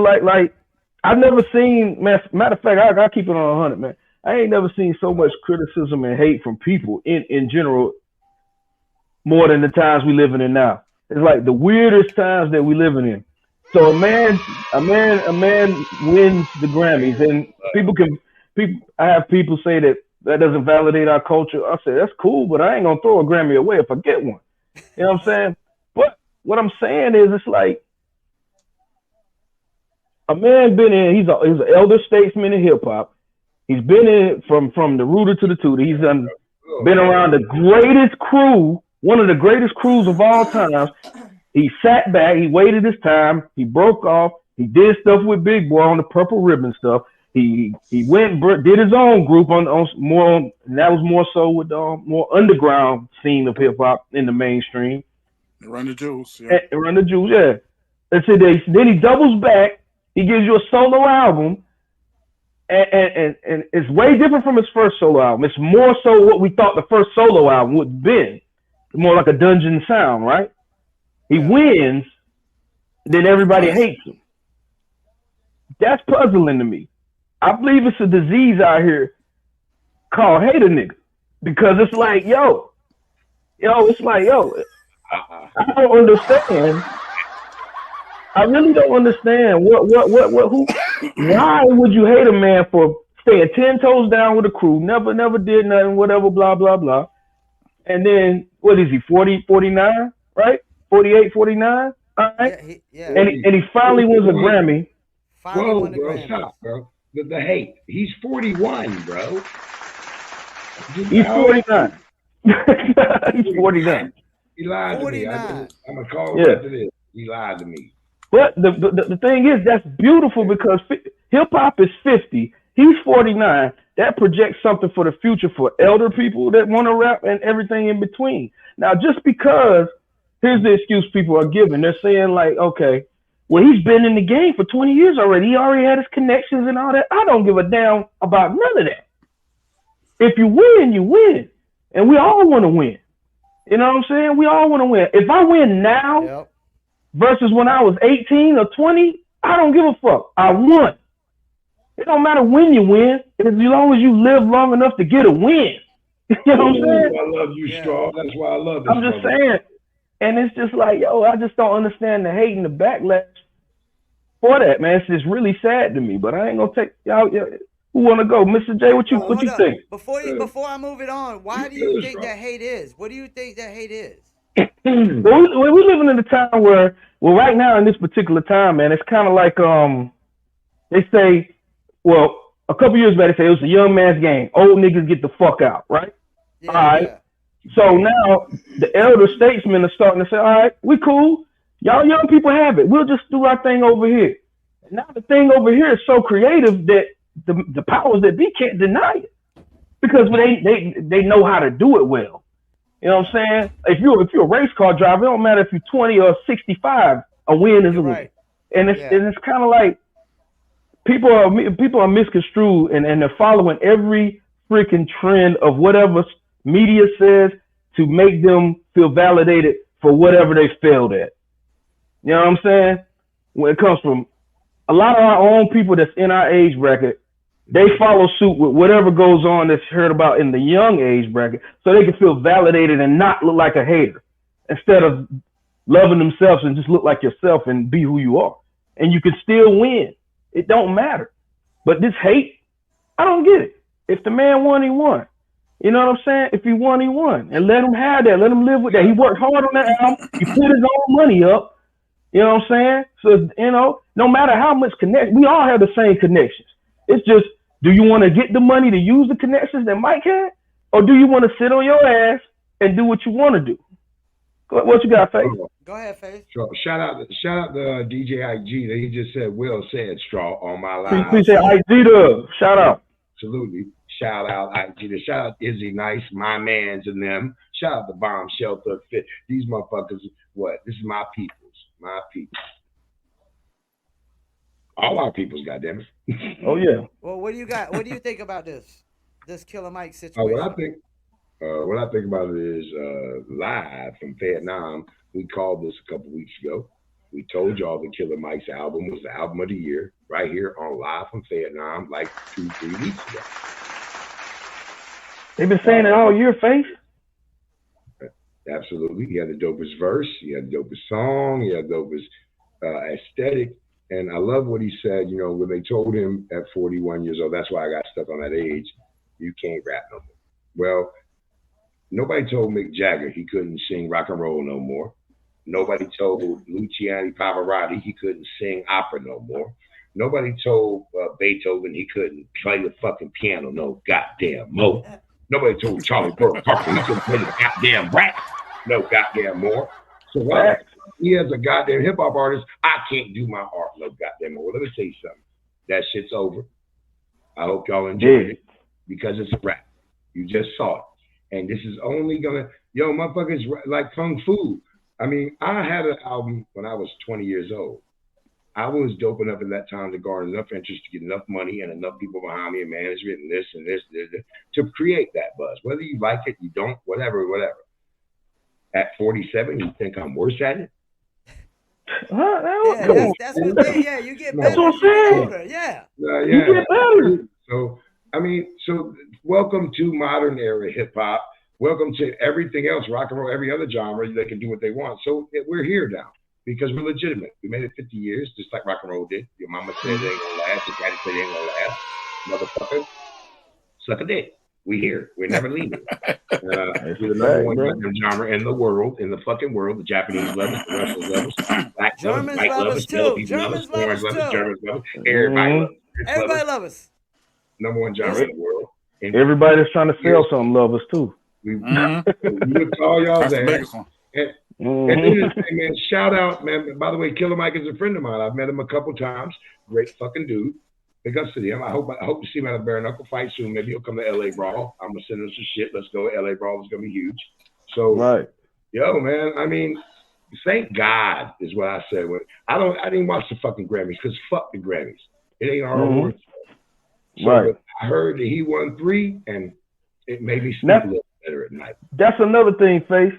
like I've never seen, man. Matter of fact, I keep it on 100, man. I ain't never seen so much criticism and hate from people in general more than the times we living in now. It's like the weirdest times that we living in. So a man wins the Grammys, and I have people say that doesn't validate our culture. I say that's cool, but I ain't gonna throw a Grammy away if I get one. You know what I'm saying? But what I'm saying is, it's like a man been in. He's an elder statesman in hip hop. He's been in from the rooter to the tutor. He's been around the greatest crew. One of the greatest crews of all time. He sat back. He waited his time. He broke off. He did stuff with Big Boy on the Purple Ribbon stuff. He went and did his own group on more, and that was more so with the more underground scene of hip hop in the mainstream. Run the Jewels, yeah. Run the Jewels, yeah. And so then he doubles back. He gives you a solo album, and it's way different from his first solo album. It's more so what we thought the first solo album would have been. More like a dungeon sound, right? He wins, then everybody hates him. That's puzzling to me. I believe it's a disease out here called hater nigga. Because it's like, I don't understand. I really don't understand who, why would you hate a man for staying 10 toes down with a crew, never did nothing, whatever, blah, blah, blah. And then, what is he, 40, 49, right? 48, 49? All right. Yeah. And he finally wins a Grammy. Finally won the bro, Grammy. stop, bro. The hate. He's 41, bro. He's 49. He's 49. He lied 49. to me. I'm going to call him after this. He lied to me. But the thing is, that's beautiful because hip-hop is 50. He's 49. That projects something for the future for elder people that want to rap and everything in between. Now, just because, here's the excuse people are giving. They're saying like, okay, well, he's been in the game for 20 years already. He already had his connections and all that. I don't give a damn about none of that. If you win, you win. And we all want to win. You know what I'm saying? We all want to win. If I win now versus when I was 18 or 20, I don't give a fuck. I won. It don't matter when you win, as long as you live long enough to get a win. You know what I'm saying? I love you, Straw. That's why I love this. I'm just saying. And it's just like, yo, I just don't understand the hate and the backlash for that, man. It's just really sad to me. But I ain't gonna take y'all. Who want to go, Mr. J? What you think? Before I move it on, why do you think that hate is? What do you think that hate is? Well, we're living in a time where, well, right now in this particular time, man, it's kind of like they say, well, a couple years back they say it was a young man's game. Old niggas get the fuck out, right? Yeah, all right. Yeah. So now the elder statesmen are starting to say, all right, we cool. Y'all young people have it. We'll just do our thing over here. And now the thing over here is so creative that the powers that be can't deny it because they know how to do it well. You know what I'm saying? If you're a race car driver, it don't matter if you're 20 or 65. A win is a win. And it's kind of like people are misconstrued and they're following every freaking trend of whatever media says to make them feel validated for whatever they failed at. You know what I'm saying? When it comes from a lot of our own people that's in our age bracket, they follow suit with whatever goes on that's heard about in the young age bracket so they can feel validated and not look like a hater instead of loving themselves and just look like yourself and be who you are. And you can still win. It don't matter. But this hate, I don't get it. If the man won, he won. You know what I'm saying? If he won, he won. And let him have that. Let him live with that. He worked hard on that album. He put his own money up. You know what I'm saying? So, you know, no matter how much connection, we all have the same connections. It's just, do you want to get the money to use the connections that Mike had? Or do you want to sit on your ass and do what you want to do? What you got, Faith? Go ahead, Faith. Shout out to DJ IG that he just said, well said, Straw, on my live. Appreciate IG to shout out. Absolutely. Shout out IG to shout out Izzy Nice, my mans and them. Shout out the Bomb Shelter Fit. These motherfuckers, what? This is my peoples. My people. All our peoples, goddammit. Oh yeah. Well, what do you got? What do you think about this Killer Mike situation? What I think about it is live from Fayettenam. We called this a couple weeks ago. We told y'all the Killer Mike's album was the album of the year right here on Live from Fayettenam like 2-3 weeks ago. They've been saying it all year, Faith. Absolutely. He had the dopest verse. He had the dopest song. He had the dopest aesthetic. And I love what he said, you know, when they told him at 41 years old, that's why I got stuck on that age, you can't rap no more. Well, nobody told Mick Jagger he couldn't sing rock and roll no more. Nobody told Luciano Pavarotti he couldn't sing opera no more. Nobody told Beethoven he couldn't play the fucking piano no goddamn more. Nobody told Charlie Pearl Parker he couldn't play the goddamn rap no goddamn more. So why he as a goddamn hip hop artist, I can't do my art no goddamn more. Well, let me tell you something. That shit's over. I hope y'all enjoyed it because it's a rap. You just saw it. And this is only gonna, motherfuckers like Kung Fu. I mean, I had an album when I was 20 years old. I was dope enough at that time to garner enough interest to get enough money and enough people behind me and management and this to create that buzz. Whether you like it, you don't, whatever. At 47, you think I'm worse at it? That's what I'm saying. Yeah, you get better. That's what I'm saying. Yeah. You get better. So welcome to modern era hip hop. Welcome to everything else, rock and roll, every other genre. They can do what they want. So we're here now because we're legitimate. We made it 50 years, just like rock and roll did. Your mama said it ain't gonna last. Your daddy said it ain't gonna last. Motherfucker, suck a dick. We here. We're never leaving. We're the a number fact, one bro. goddamn genre in the world, in the fucking world. The Japanese love us, the Russians love us, black love us, Germans white love love us us, yellow too. people love us, Germans love orange us love us, too. Germans love us. Everybody love us. Everybody love us. Number one genre in the world. And Everybody that's trying to sell something love us too. we would call y'all's That's the ass. biggest one. And then, man, shout out, man. By the way, Killer Mike is a friend of mine. I've met him a couple times. Great fucking dude. Big ups to him. I hope to see him at a bare knuckle fight soon. Maybe he'll come to LA Brawl. I'm gonna send him some shit. Let's go. LA Brawl is gonna be huge. So, right. Yo, man. I mean, thank God is what I said. When I didn't watch the fucking Grammys because fuck the Grammys. It ain't our awards. So Right. I heard that he won 3, and it made me sleep a little better at night. That's another thing, Face.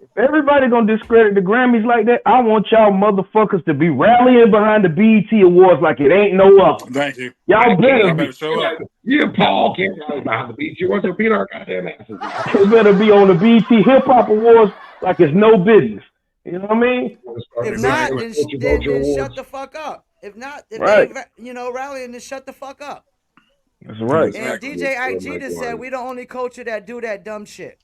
If everybody gonna discredit the Grammys like that, I want y'all motherfuckers to be rallying behind the BET Awards like it ain't no other. Thank you. Y'all better show up. Yeah, Paul can't rally behind the BET Awards. So beat our goddamn asses. It better be on the BET Hip Hop Awards like it's no business. You know what I mean? If not, then shut the fuck up. If not, if right. they rallying, then shut the fuck up. That's right. And DJ IG just said we the only culture that do that dumb shit.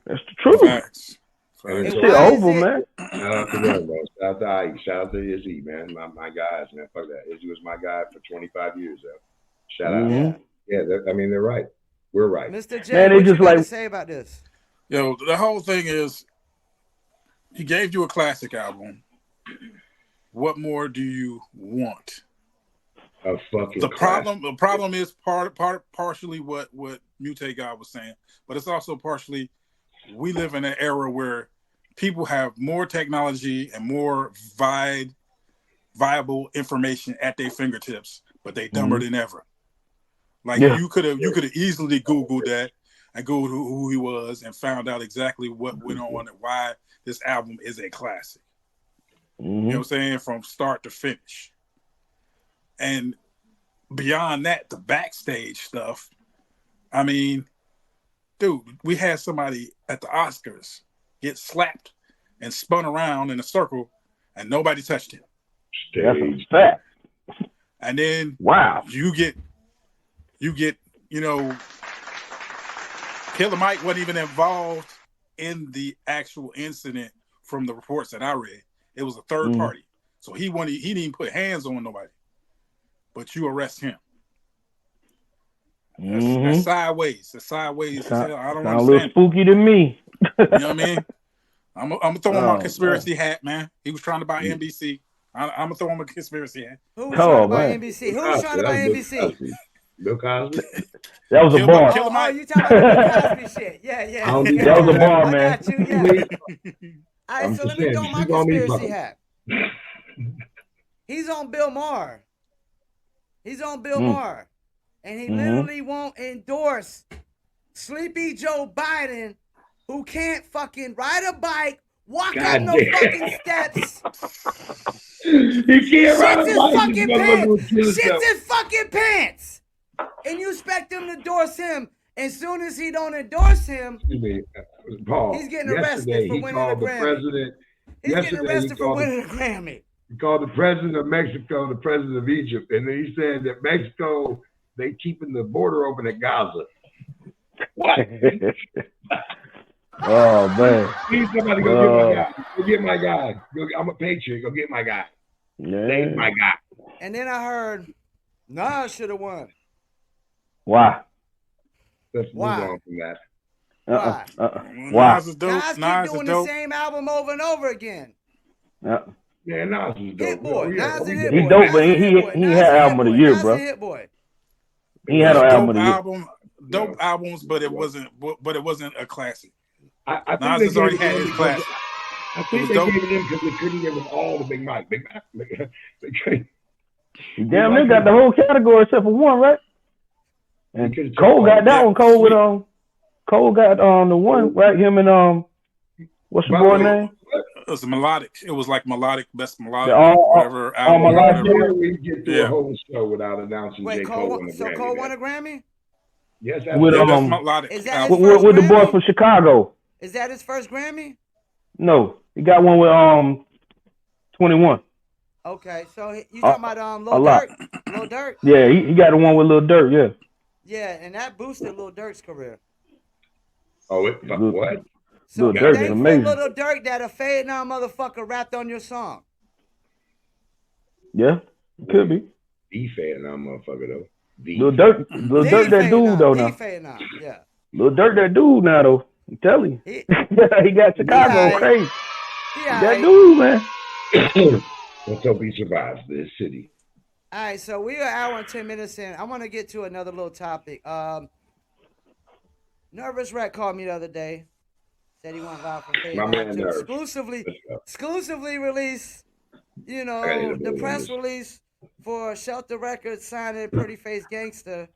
That's the truth. Facts. Shit over, man. Shout out to them, bro. Shout out to Ike. Shout out to Izzy, man. My guys, man. Fuck that. Izzy was my guy for 25 years, though. Shout out. Yeah, I mean, they're right. We're right. Mr. J, what you got to say about this? Yo, the whole thing is, he gave you a classic album. What more do you want? A fucking the problem is partially what Mutate God was saying, but it's also partially we live in an era where people have more technology and more viable information at their fingertips, but they dumber than ever. Like you could have easily Googled that and Googled who he was and found out exactly what went on and why this album is a classic. You know what I'm saying? From start to finish. And beyond that, the backstage stuff, I mean, dude, we had somebody at the Oscars get slapped and spun around in a circle and nobody touched him. That's a fact. And then you get, Killer Mike wasn't even involved in the actual incident from the reports that I read. It was a third party. So he didn't even put hands on nobody. But you arrest him. That's sideways. That's sideways. I don't understand. A little spooky to me. You know what I mean? I'm gonna throw him my conspiracy hat, man. He was trying to buy NBC. I'm gonna throw him a conspiracy hat. Who was trying to buy NBC? Who was trying to buy NBC? Bill Cosby. That was a bar. Oh, you talking about the Cosby shit? Yeah. That was a bar, man. I got you. Yeah. All right, so let me throw my conspiracy hat. He's on Bill Maher. And he literally won't endorse Sleepy Joe Biden, who can't fucking ride a bike, walk up no fucking steps. He can't ride a bike. Shits his fucking pants. And you expect him to endorse him. As soon as he don't endorse him, Paul, he's getting arrested for winning a Grammy. He's getting arrested for winning a Grammy. He called the president of Mexico the president of Egypt, and then he said that Mexico, they keeping the border open at Gaza. What? Oh man! Need somebody go get my guy. Go get my guy. I'm a patriot. Go get my guy. Yeah. My guy. And then I heard Nas should have won. Why? Let's move on from that. Why? Nas keep doing the same album over and over again. Yeah, Nas is dope. Hit Boy. Nas is Hit Boy. He dope, but he had album of the year, bro. Hit Boy. He had an album of the year. Dope albums, but it wasn't a classic. I Nas has already had his classic. I think they gave it in because they couldn't give him all the Big Mike. Damn, they got the whole category except for one, right? And Cole got that one. Cole with Cole got the one, right? Him and what's the boy name? It was melodic. It was like melodic, best melodic, whatever. Album, whatever. We get through a whole show without announcing J. Cole won a Grammy. So Cole won a Grammy? Yes, with melodic. With the boy from Chicago. Is that his first Grammy? No, he got one with 21. Okay, so you talking about Lil Durk? Lil Durk? Yeah, he got the one with Lil Durk. Yeah. Yeah, and that boosted Lil Durk's career. Oh, what? So Lil Durk is thankful amazing. Lil Durk that a Fayettenam motherfucker rapped on your song. Yeah, it could be. D Fayettenam motherfucker though. Lil Durk, that dude though now. Fayettenam, yeah. Lil Durk, that dude now though. I'm telling you, he got Chicago crazy. That dude, man. Let's hope he survives this city. All right, so we are an hour and 10 minutes in. I want to get to another little topic. Nervous Wreck called me the other day. Said he went live from Fayettenam to exclusively release, the press release for Shelter Records signing Pretty Face Gangster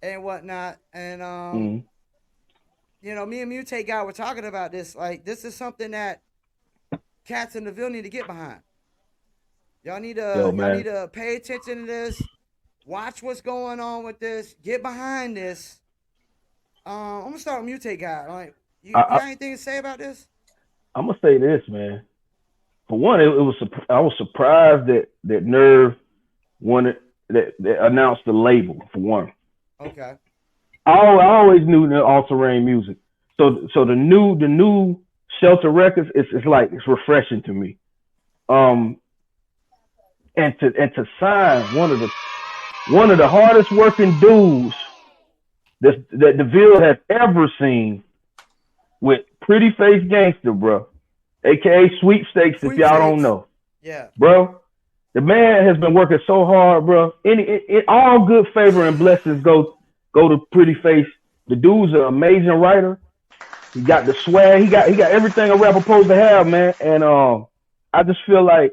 and whatnot. And me and Mutate Guy were talking about this. Like, this is something that cats in the Ville need to get behind. Y'all need to pay attention to this. Watch what's going on with this. Get behind this. I'm gonna start with Mutate Guy. Like, you got anything to say about this? I'm gonna say this, man. For one, I was surprised that Nerve wanted that announced the label. For one, okay. I always knew the all terrain music. So the new Shelter Records, it's refreshing to me. And to sign one of the hardest working dudes that the Ville has ever seen with Pretty Face Gangster, bro, aka Sweepstakes, if y'all don't know. Yeah, bro, the man has been working so hard, bro. All good favor and blessings go to Pretty Face. The dude's an amazing writer. He got the swag. He got everything a rapper supposed to have, man. And I just feel like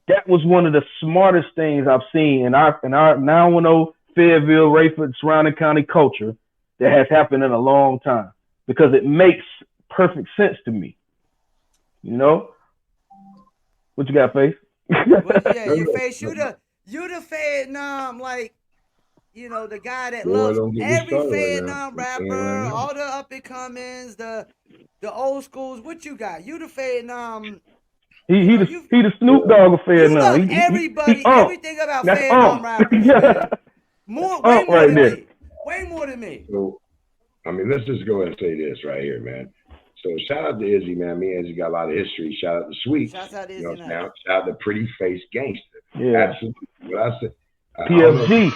that was one of the smartest things I've seen in our 910 Fayetteville, Rayford, surrounding county culture that has happened in a long time, because it makes perfect sense to me. You know? What you got, Face? Well, yeah, your Face, you the Fayettenam, like, the guy that loves every Fayettenam rapper, all the up and comings, the old schools. What you got? You the Fayettenam. He the Snoop Dogg of Fayettenam. You love everybody, everything about Fayettenam rappers. Man. Way more than me. So, I mean, let's just go ahead and say this right here, man. So shout out to Izzy, man. Me and Izzy got a lot of history. Shout out to Sweet. Shout out to Izzy. Shout out to Pretty Face Gangster. Yeah. Absolutely. What I said. PFG.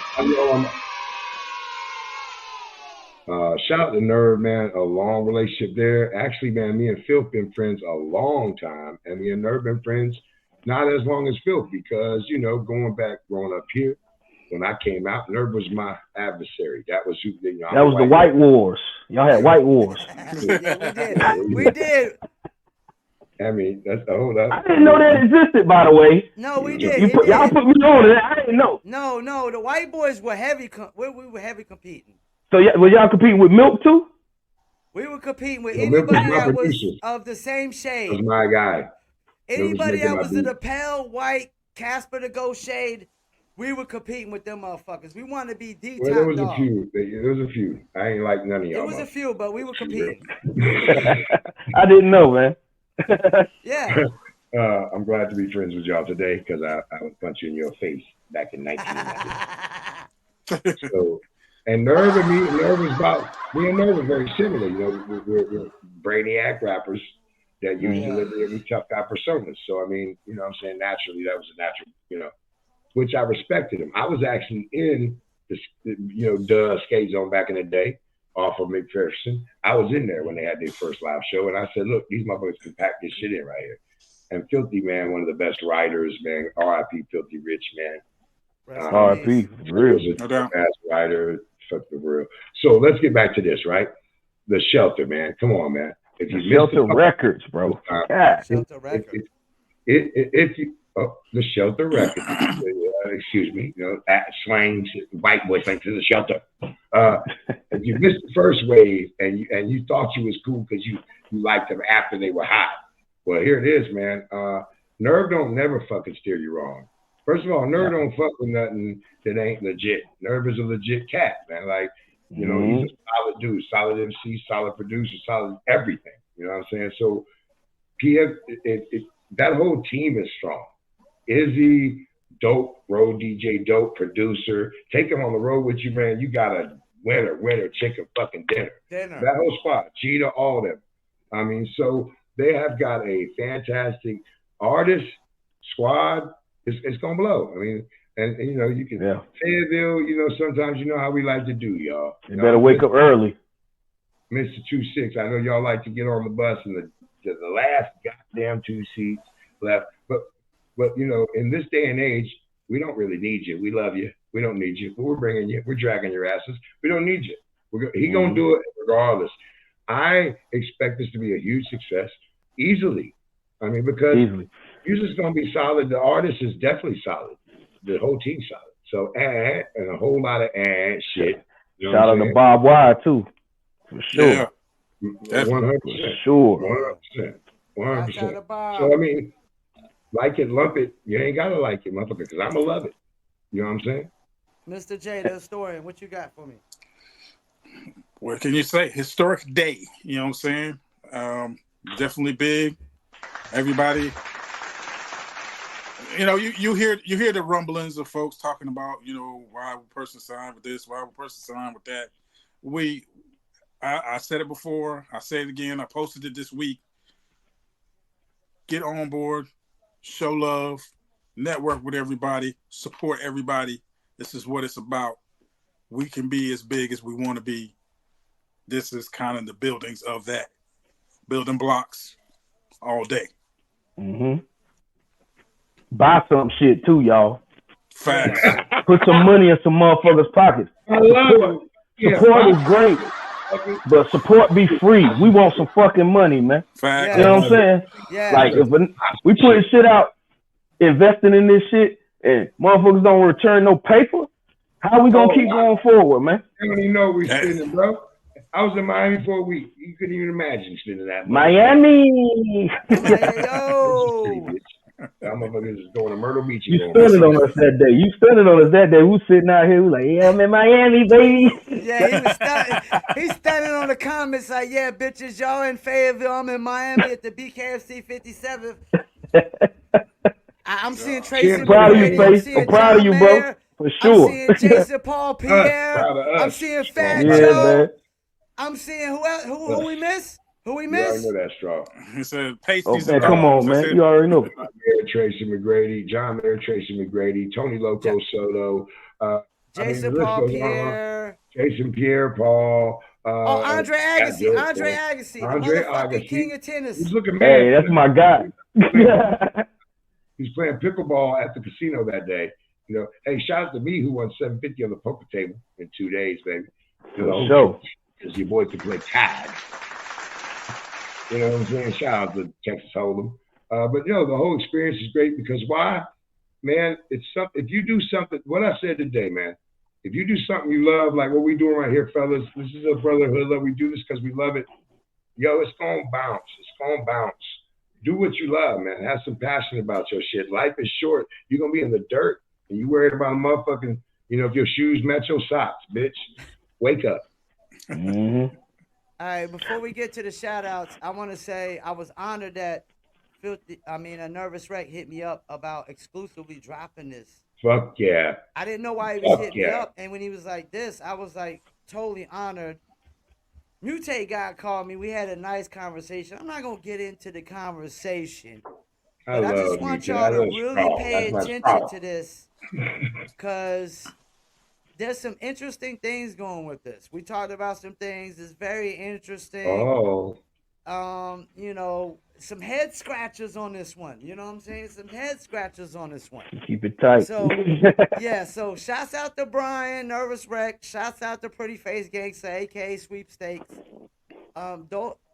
Shout out to Nerve, man. A long relationship there. Actually, man, me and Phil been friends a long time, and me and Nerve been friends not as long as Phil, because growing up here, when I came out, Nerve was my adversary. That was who. That was the White Wars. Y'all had White Wars. Yeah, we did. I mean, that's the whole. I didn't know that existed, by the way. No, we did. Y'all put me on it. I didn't know. No, the White Boys were heavy. We were heavy competing. So were y'all competing with Milk too? We were competing with anybody that was of the same shade. That was my guy. Anybody that was in the pale white Casper the Ghost shade, we were competing with them motherfuckers. We wanted to be the top there was dog. There was a few. I ain't like none of y'all. It was a few, but we were competing. I didn't know, man. Yeah. I'm glad to be friends with y'all today, because I would punch you in your face back in 1990. So, and Nerve and me and Nerve are very similar. We're brainiac rappers that usually live in tough guy personas. So, I mean, what I'm saying, naturally, that was a natural, which I respected him. I was actually in the Skate Zone back in the day off of McPherson. I was in there when they had their first live show, and I said, look, these motherfuckers can pack this shit in right here. And Filthy, man, one of the best writers, man. R.I.P. Filthy Rich, man. R.I.P. Real. No doubt. Best writer. Fuck the real. So let's get back to this, right? The Shelter, man. Come on, man. If you Shelter Records, bro. Shelter Records. The Shelter Records. Excuse me. Slang, white boy slang to the Shelter. If you missed the first wave and you thought you was cool because you liked them after they were hot, well, here it is, man. Nerve don't never fucking steer you wrong. First of all, Nerve don't fuck with nothing that ain't legit. Nerve is a legit cat, man. Like, he's a solid dude, solid MC, solid producer, solid everything. You know what I'm saying? So, that whole team is strong. Izzy, dope road DJ, dope producer. Take him on the road with you, man. You got a winner, chicken fucking dinner. That whole spot, Cheetah, all of them. I mean, so they have got a fantastic artist squad. It's gonna blow. I mean, and you know, you can Fayetteville, you know, sometimes you know how we like to do, y'all. You better wake up early. Mr. 26, I know y'all like to get on the bus and the last goddamn 2 seats left. But you know, in this day and age, we don't really need you. We love you. We don't need you. But we're bringing you. We're dragging your asses. We don't need you. He gonna do it regardless. I expect this to be a huge success, easily. I mean, because music's gonna be solid. The artist is definitely solid. The whole team's solid. So and a whole lot of shit. You know Shout out to Bob Wire too, for sure. Yeah. 100%. For sure. 100%. So I mean, like it, lump it. You ain't gotta like it, motherfucker, because I'ma love it. You know what I'm saying? Mr. J, the historian, what you got for me? What can you say? Historic day. You know what I'm saying? Definitely big. Everybody, you know, you hear the rumblings of folks talking about, you know, why would person sign with this? Why would person sign with that? I said it before. I say it again. I posted it this week. Get on board. Show love. Network with everybody. Support everybody. This is what it's about. We can be as big as we want to be. This is kind of the buildings of that. Building blocks all day. Mm-hmm. Buy some shit too, y'all. Facts. Put some money in some motherfuckers' pockets. I love it. Support is great, but support be free. We want some fucking money, man. Facts. You know what I'm saying? Yeah. Like if we putting shit out, investing in this shit, and motherfuckers don't return no paper, how we gonna keep going forward, man? You don't even know we're spending, bro. I was in Miami for a week. You couldn't even imagine spending that money. Miami. Hey, yo. That motherfucker is going to Myrtle Beach. You spent it on us that day. We was sitting out here. We like, yeah, I'm in Miami, baby. Yeah, he's standing on the comments like, yeah, bitches, y'all in Fayetteville. I'm in Miami at the BKFC 57th. I'm seeing Tracy. I'm proud of you, Face. I'm proud of you, bro. For sure. I'm seeing Jason Paul Pierre. I'm seeing Fat Joe. Man. I'm seeing who else? Who we miss? Who we You miss? already know that straw. He said, pasties. Okay, come on, man. You already know. Mayor Tracy McGrady, John Mayor Tracy McGrady, Tony Loco Soto, Jason Paul Pierre. Jason Pierre Paul. Andre Agassi. Andre Agassi. The motherfucking king of tennis. He's looking mad. Hey, that's my guy. He's playing pickleball at the casino that day. You know, hey, shout out to me who won $750 on the poker table in 2 days, baby. You know, sure. Because your boy can play tag. You know what I'm saying? Shout out to Texas Hold'em. But you know, the whole experience is great because why? Man, it's something. If you do something, what I said today, man. If you do something you love, like what we doing right here, fellas, this is a brotherhood love. We do this because we love it. Yo, it's gonna bounce. It's gonna bounce. Do what you love, man. Have some passion about your shit. Life is short. You're gonna be in the dirt, and you worried about a motherfucking, you know, if your shoes match your socks, bitch. Wake up. Mm-hmm. All right, before we get to the shout outs, I want to say I was honored that a Nervous Wreck hit me up about exclusively dropping this. Fuck yeah. I didn't know why he was hitting me up, and when he was like this, I was like totally honored. Mutate guy called me. We had a nice conversation. I'm not going to get into the conversation, but I just want y'all to really pay attention to this because there's some interesting things going with this. We talked about some things. It's very interesting. Oh. You know, some head scratchers on this one. You know what I'm saying? Some head scratchers on this one. Keep it tight. So, yeah. So, shouts out to Brian, Nervous Wreck. Shouts out to Pretty Face Gangsta, aka Sweepstakes.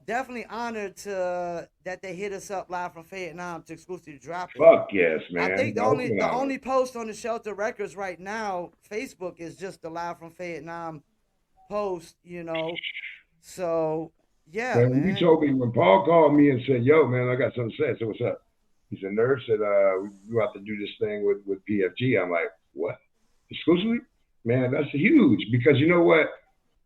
Definitely honored that they hit us up live from Fayettenam to exclusively drop it. Fuck yes, man. I think the only post on the Shelter Records right now, Facebook, is just the live from Fayettenam post. You know, so. Yeah, man. You told me when Paul called me and said, yo, man, I got something to say. I said, what's up? He said, Nerve said, we have to do this thing with PFG. I'm like, what? Exclusively? Man, that's huge because you know what?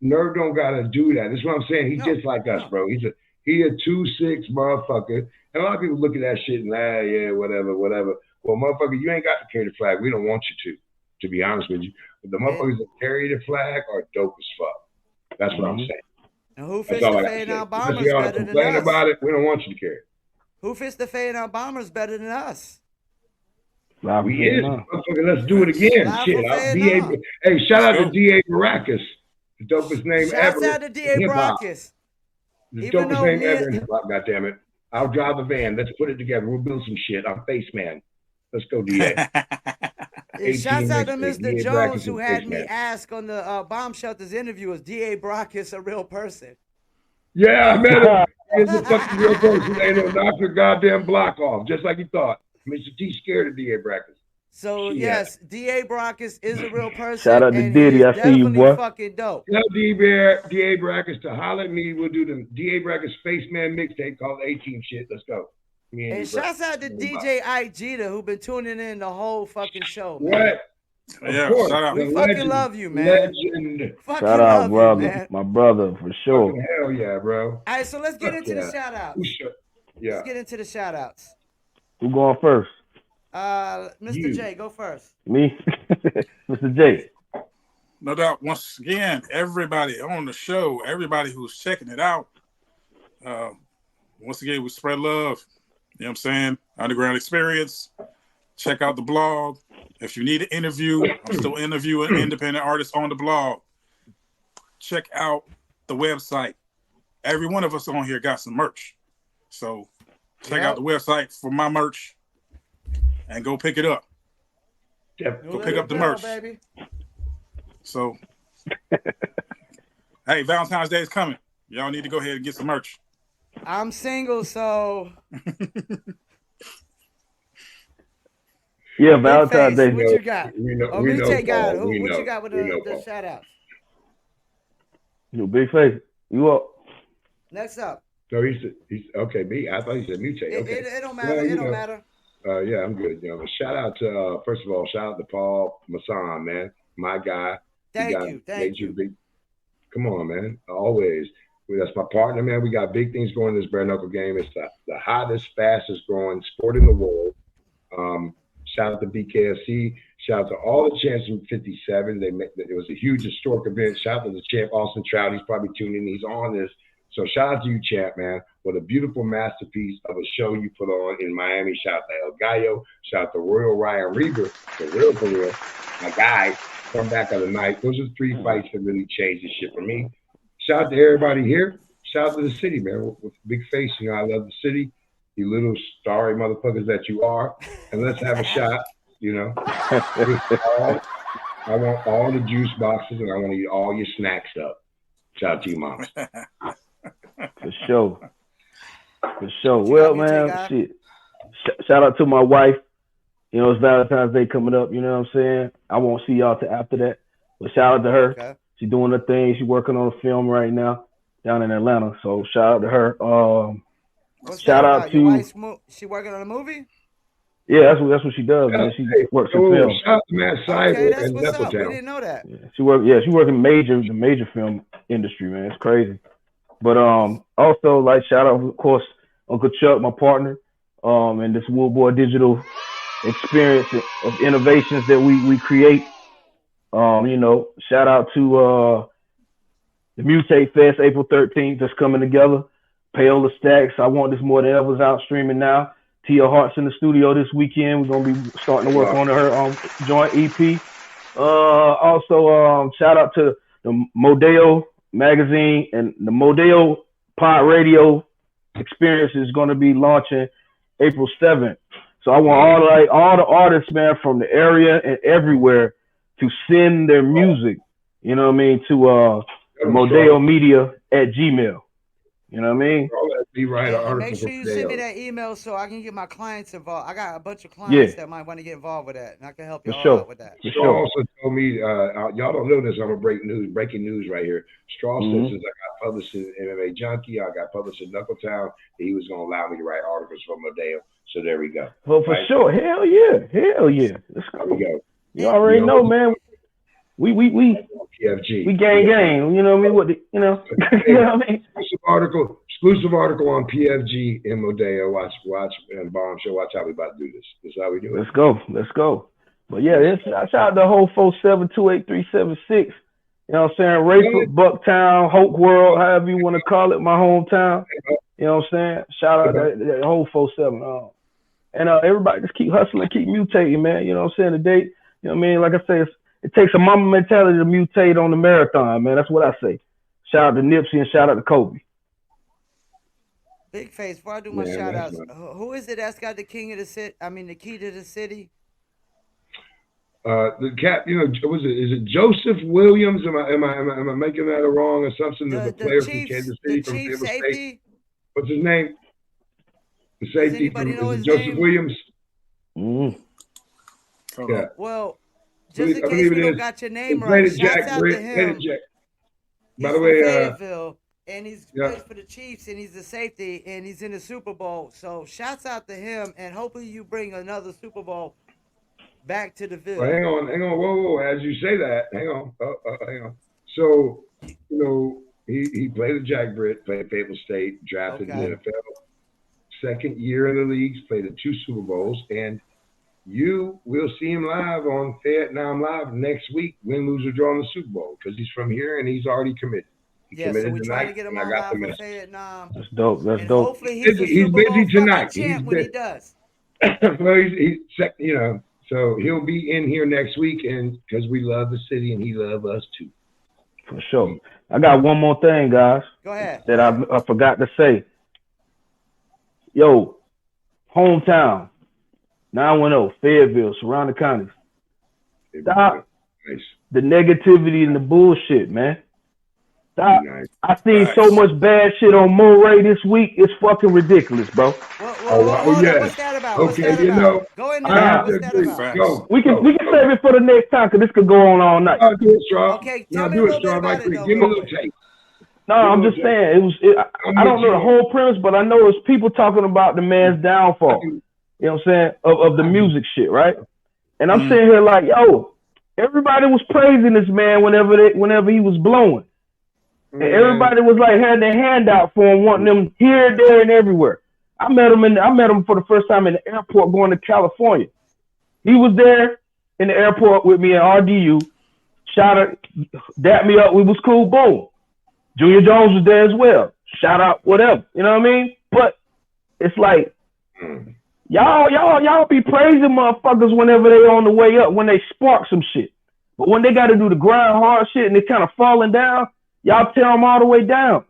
Nerve don't got to do that. That's what I'm saying. He's just like us, bro. He a 2'6" motherfucker. And a lot of people look at that shit and, yeah, whatever. Well, motherfucker, you ain't got to carry the flag. We don't want you to be honest with you. But the motherfuckers that carry the flag are dope as fuck. That's what I'm saying. And who That's fits the all I got to say. Fayettenam Because Bombers y'all better than complain us? about it, we don't want you to carry it. Who fits the Fayettenam Bombers better than us? We is, motherfucker. Let's do it again. Live Shit. from D.A. Fayettenam. Hey, shout out Let's to D.A. Baracus. The dopest name Shouts ever. out to D.A. in hip-hop. Brockus. The Even dopest though name me ever in and- hip hop, goddammit. I'll drive a van. Let's put it together. We'll build some shit. I'm Face Man. Let's go, DA. And shouts out to Mr. D.A. Jones Brockus who and had Face me Man. ask on the bomb shelters interview, is D.A. Brockus a real person? Yeah, I met him. He's a fucking real person. They don't knock your goddamn block off, just like he thought. Mr. T scared of D.A. Brockus. So Shit. yes, D.A. Brockus is a real person. Shout out to and Diddy. he is I see you, definitely boy. fucking dope. Tell D.A. Brockus to holler at me. We'll do the D.A. Brockus Spaceman mixtape called A-Team shit. Let's go. Me And D. shouts out to DJ Ike Jeter who been tuning in the whole fucking show, man. What? Yeah, Of course. shout out. We The fucking legend. love you, man. Legend. Fucking Shout out, love brother. you, man. My brother, for sure. Fucking hell yeah, bro. All right, so let's get Fuck into yeah. the shout outs. Yeah. Let's get into the shout outs. Who going first? Mr. You. J, go first. Me? Mr. J. No doubt. Once again, everybody on the show, everybody who's checking it out. Once again, we spread love. You know what I'm saying? Underground Experience. Check out the blog. If you need an interview, I'm still interviewing independent artists on the blog. Check out the website. Every one of us on here got some merch. So check out the website for my merch and go pick it up. Go pick up the merch. Baby. So, hey, Valentine's Day is coming. Y'all need to go ahead and get some merch. I'm single, so Yeah, Valentine's Day. what you got? We know, Oh, we me know, take out. Paul. What We know. you got with We know, the Paul. shout outs? You big face. You up? Next up. So he's okay. Me, I thought he said mutate. Okay. It don't matter. Well, it you don't know. matter. Yeah, I'm good. You know, shout out to first of all, shout out to Paul Masson, man, my guy. Thank He got you. Thank major you. Big, come on, man. Always. That's my partner, man. We got big things going in this bare knuckle game. It's the hottest, fastest growing sport in the world. Shout out to BKFC. Shout out to all the champs from 57. It was a huge historic event. Shout out to the champ Austin Trout. He's probably tuning in. He's on this. So shout out to you, champ, man. What a beautiful masterpiece of a show you put on in Miami. Shout out to El Gallo. Shout out to Royal Ryan Reaver, for real, my guy. Come back of the night. Those are 3 fights that really changed this shit for me. Shout out to everybody here. Shout out to the city, man. With big face, you know, I love the city. You little starry motherfuckers that you are. And let's have a shot, you know. I want all the juice boxes and I want to eat all your snacks up. Shout out to you, mom. For sure. For sure. What you Well, got, man, BJ, shit. Shout out to my wife. You know, it's Valentine's Day coming up. You know what I'm saying? I won't see y'all till after that. But shout out to her. Okay. She's doing her thing. She's working on a film right now down in Atlanta. So shout out to her. What's Shout that out about? to- Your wife's she working on a movie? Yeah, that's what she does, man. She works in film. Shout out to Matt Okay, Seibel that's and what's up. We Neppletown. didn't know that. Yeah, she working the major film industry, man. It's crazy. But also like shout out, of course, Uncle Chuck, my partner, and this Woodboy Digital experience of innovations that we create. You know, shout out to the Mutate Fest, April 13th, that's coming together. Payola Stacks, I Want This More Than Ever's out streaming now. Tia Hart's in the studio this weekend. We're gonna be starting to work on her joint EP. Also, shout out to the Modeo magazine and the Modeo Pod Radio experience is gonna be launching April 7th. So I want all the artists, man, from the area and everywhere to send their music, you know what I mean, to Modeo Media at Gmail. You know what I mean? Be right. And make sure you send me that email so I can get my clients involved. I got a bunch of clients that might want to get involved with that, and I can help you all out with that. Straw also told me, y'all don't know this, I'm going to breaking news right here. Straw said since I got published in MMA Junkie, I got published in Knuckletown, he was going to allow me to write articles for Modeo. So there we go. Well, for sure. Hell yeah. Let's go. There we go. You already know, man. We PFG. gang. You know what I mean? You know what I mean? exclusive article on PFG and Modeo. Watch, and Bomb Show. Watch how we about to do this. This is how we do it. Let's go. But yeah, shout out to whole 4728376. You know what I'm saying? Rayford, Bucktown, Hope World, however you want to call it, my hometown. You know what I'm saying? Shout out to that whole 47. And everybody just keep hustling, keep mutating, man. You know what I'm saying? Today, you know what I mean? Like I say, it takes a mama mentality to mutate on the marathon, man. That's what I say. Shout out to Nipsey and shout out to Kobe. Big Face, before I do my shout outs, who is it that's got the king of the city? I mean, the key to the city? The cat, you know, is it Joseph Williams? Am I making that a wrong assumption? The player from Kansas City, from Kansas State. What's his name? The safety from Joseph Williams. Yeah. Well, just in case we don't got your name right, shouts out to him. By the way, Fayetteville, and he's plays for the Chiefs, and he's the safety, and he's in the Super Bowl. So shouts out to him, and hopefully you bring another Super Bowl back to the Ville. Well, hang on, whoa. As you say that, hang on. So, you know, he played at Jack Britt, played at Fayetteville State, drafted in the NFL. Second year in the leagues, played at 2 Super Bowls, and you will see him live on Fayettenam Live next week, win, lose, or draw in the Super Bowl, because he's from here and he's already committed. So we're trying to get him on live for Fayettenam. That's dope. Hopefully he's busy tonight. Champ when he does. Well, he's you know, so he'll be in here next week, and because we love the city and he loves us too. For sure. I got one more thing, guys. Go ahead. That I forgot to say. Yo, hometown, 910, Fayetteville, surrounding counties. Stop the negativity and the bullshit, man. Stop. I seen so much bad shit on Moray this week. It's fucking ridiculous, bro. What's that about? Okay, you know. Go in there. What's that about? Go. We can save it for the next time, because this could go on all night. Do it, Straw. Okay, tell me a little bit about it, though. Give me a little taste. No, I'm just saying, I don't know the whole premise, but I know it's people talking about the man's downfall. You know what I'm saying? Of the music shit, right? And I'm sitting here like, yo, everybody was praising this man whenever he was blowing. And everybody was like had their hand out for him, wanting them here, there, and everywhere. I met him for the first time in the airport going to California. He was there in the airport with me at RDU. Shouted, dapped me up. We was cool. Boom. Junior Jones was there as well. Shout out, whatever. You know what I mean? But it's like y'all be praising motherfuckers whenever they on the way up, when they spark some shit. But when they got to do the grind hard shit and they kind of falling down, y'all tear them all the way down.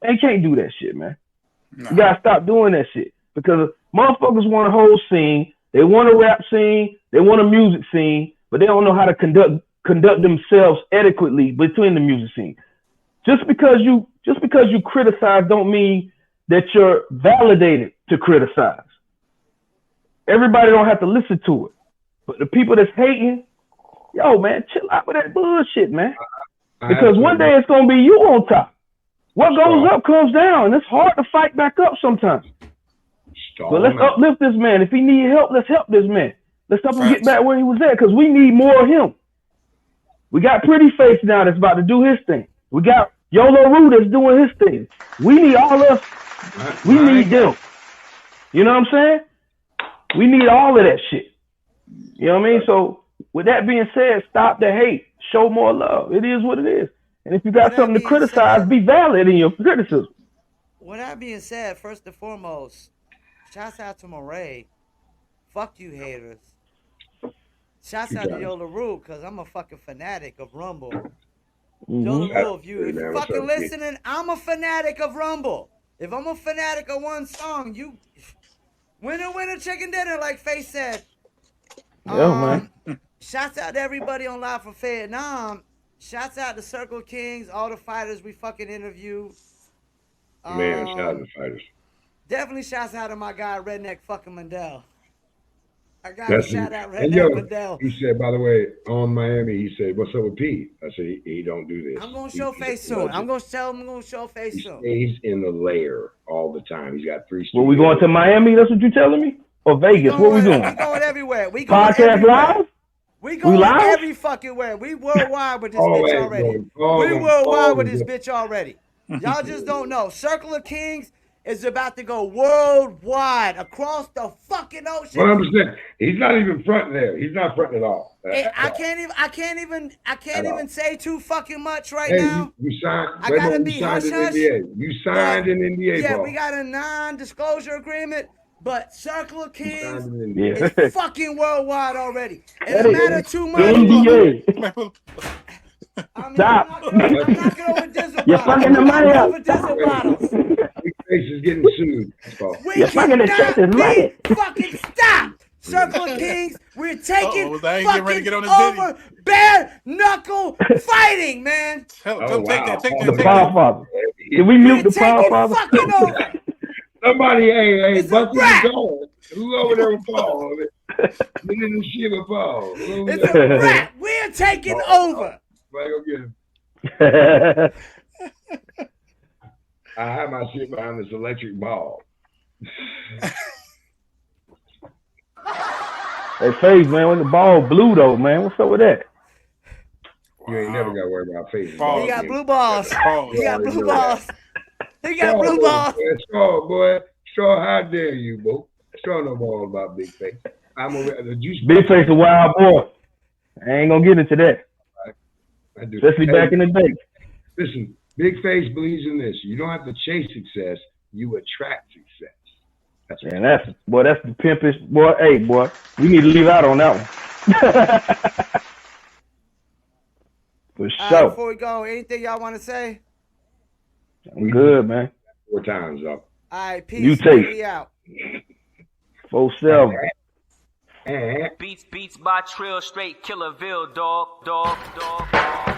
They can't do that shit, man. No. You gotta stop doing that shit, because motherfuckers want a whole scene. They want a rap scene. They want a music scene, but they don't know how to conduct themselves adequately between the music scene. Just because you criticize don't mean that you're validated to criticize. Everybody don't have to listen to it, but the people that's hating, yo, man, chill out with that bullshit, man. Because one day it's gonna be you on top. What goes up comes down, and it's hard to fight back up sometimes. But let's uplift this man. If he need help, let's help this man. Let's help him get back where he was at, because we need more of him. We got Pretty Face now that's about to do his thing. We got Yolo Roo that's doing his thing. We need all of us. We need them. You know what I'm saying? We need all of that shit. You know what I mean? So with that being said, stop the hate. Show more love. It is what it is. And if you got something to criticize, be valid in your criticism. With that being said, first and foremost, shouts out to Moray. Fuck you haters. Shouts out to Yola Roo, because I'm a fucking fanatic of Rumble. Yola Roo, if you fucking listening, I'm a fanatic of Rumble. If I'm a fanatic of one song, you winner, chicken dinner, like Face said. Yeah, man. Shouts out to everybody on Live from Fayettenam. Shouts out to Circle Kings, all the fighters we fucking interview. Man, shout out to the fighters. Definitely shouts out to my guy, Redneck fucking Mandel. I got to shout out Redneck Mandel. He said, by the way, on Miami, he said, what's up with Pete? I said, he don't do this. I'm going to show face soon. I'm going to tell him I'm going to show face soon. He stays in the lair all the time. He's got 3 studios. Well, we going to Miami? That's what you telling me? Or Vegas? What we doing? We going everywhere. We going Podcast everywhere. live? We going every fucking where. We worldwide with this bitch already. We worldwide with this bitch already. Y'all just don't know. Circle of Kings is about to go worldwide across the fucking ocean. 100%. He's not even fronting there. He's not fronting at all. I can't even say too fucking much right Hey, now. you signed. I gotta be hush hush. You signed an NDA. Yeah, ball. we got a non-disclosure agreement, but Circle of Kings Yeah. is fucking worldwide already. In a matter of 2 months. NDA. I mean, Stop. I'm not going with Dizzle You're fucking the money up. Dizzle bottles. Big Face is getting sued. We You're fucking the church is money. fucking stop. Circle of Kings, we're taking fucking over bare knuckle fighting, man. Take wow. that. The Power Father. Did we mute the Power Father? Fucking over. Somebody, hey, It's a Buster wrap. going. Who over there with Paul? Look at the shit with Paul. It's a wrap. We're taking over. Right, go get him. I have my shit behind this electric ball. Hey, Faze, man, when the ball blue, though, man, what's up with that? You ain't never got to worry about face. He got blue balls. He got blue balls. He got Straw, blue balls. Straw, boy. Straw, how dare you, bro? Straw no more about Big Face. The juice. Big Face a wild boy. I ain't gonna get into that. I do. Especially back in the day. Listen, Big Face believes in this. You don't have to chase success. You attract success. That's what that's the pimpish boy. Hey, boy, we need to leave out on that one. For sure. Before we go, anything y'all want to say? I'm good, man. 4 times up. All right, peace. You take. We out. 4-7. Beats by Trill, straight Killerville, dog.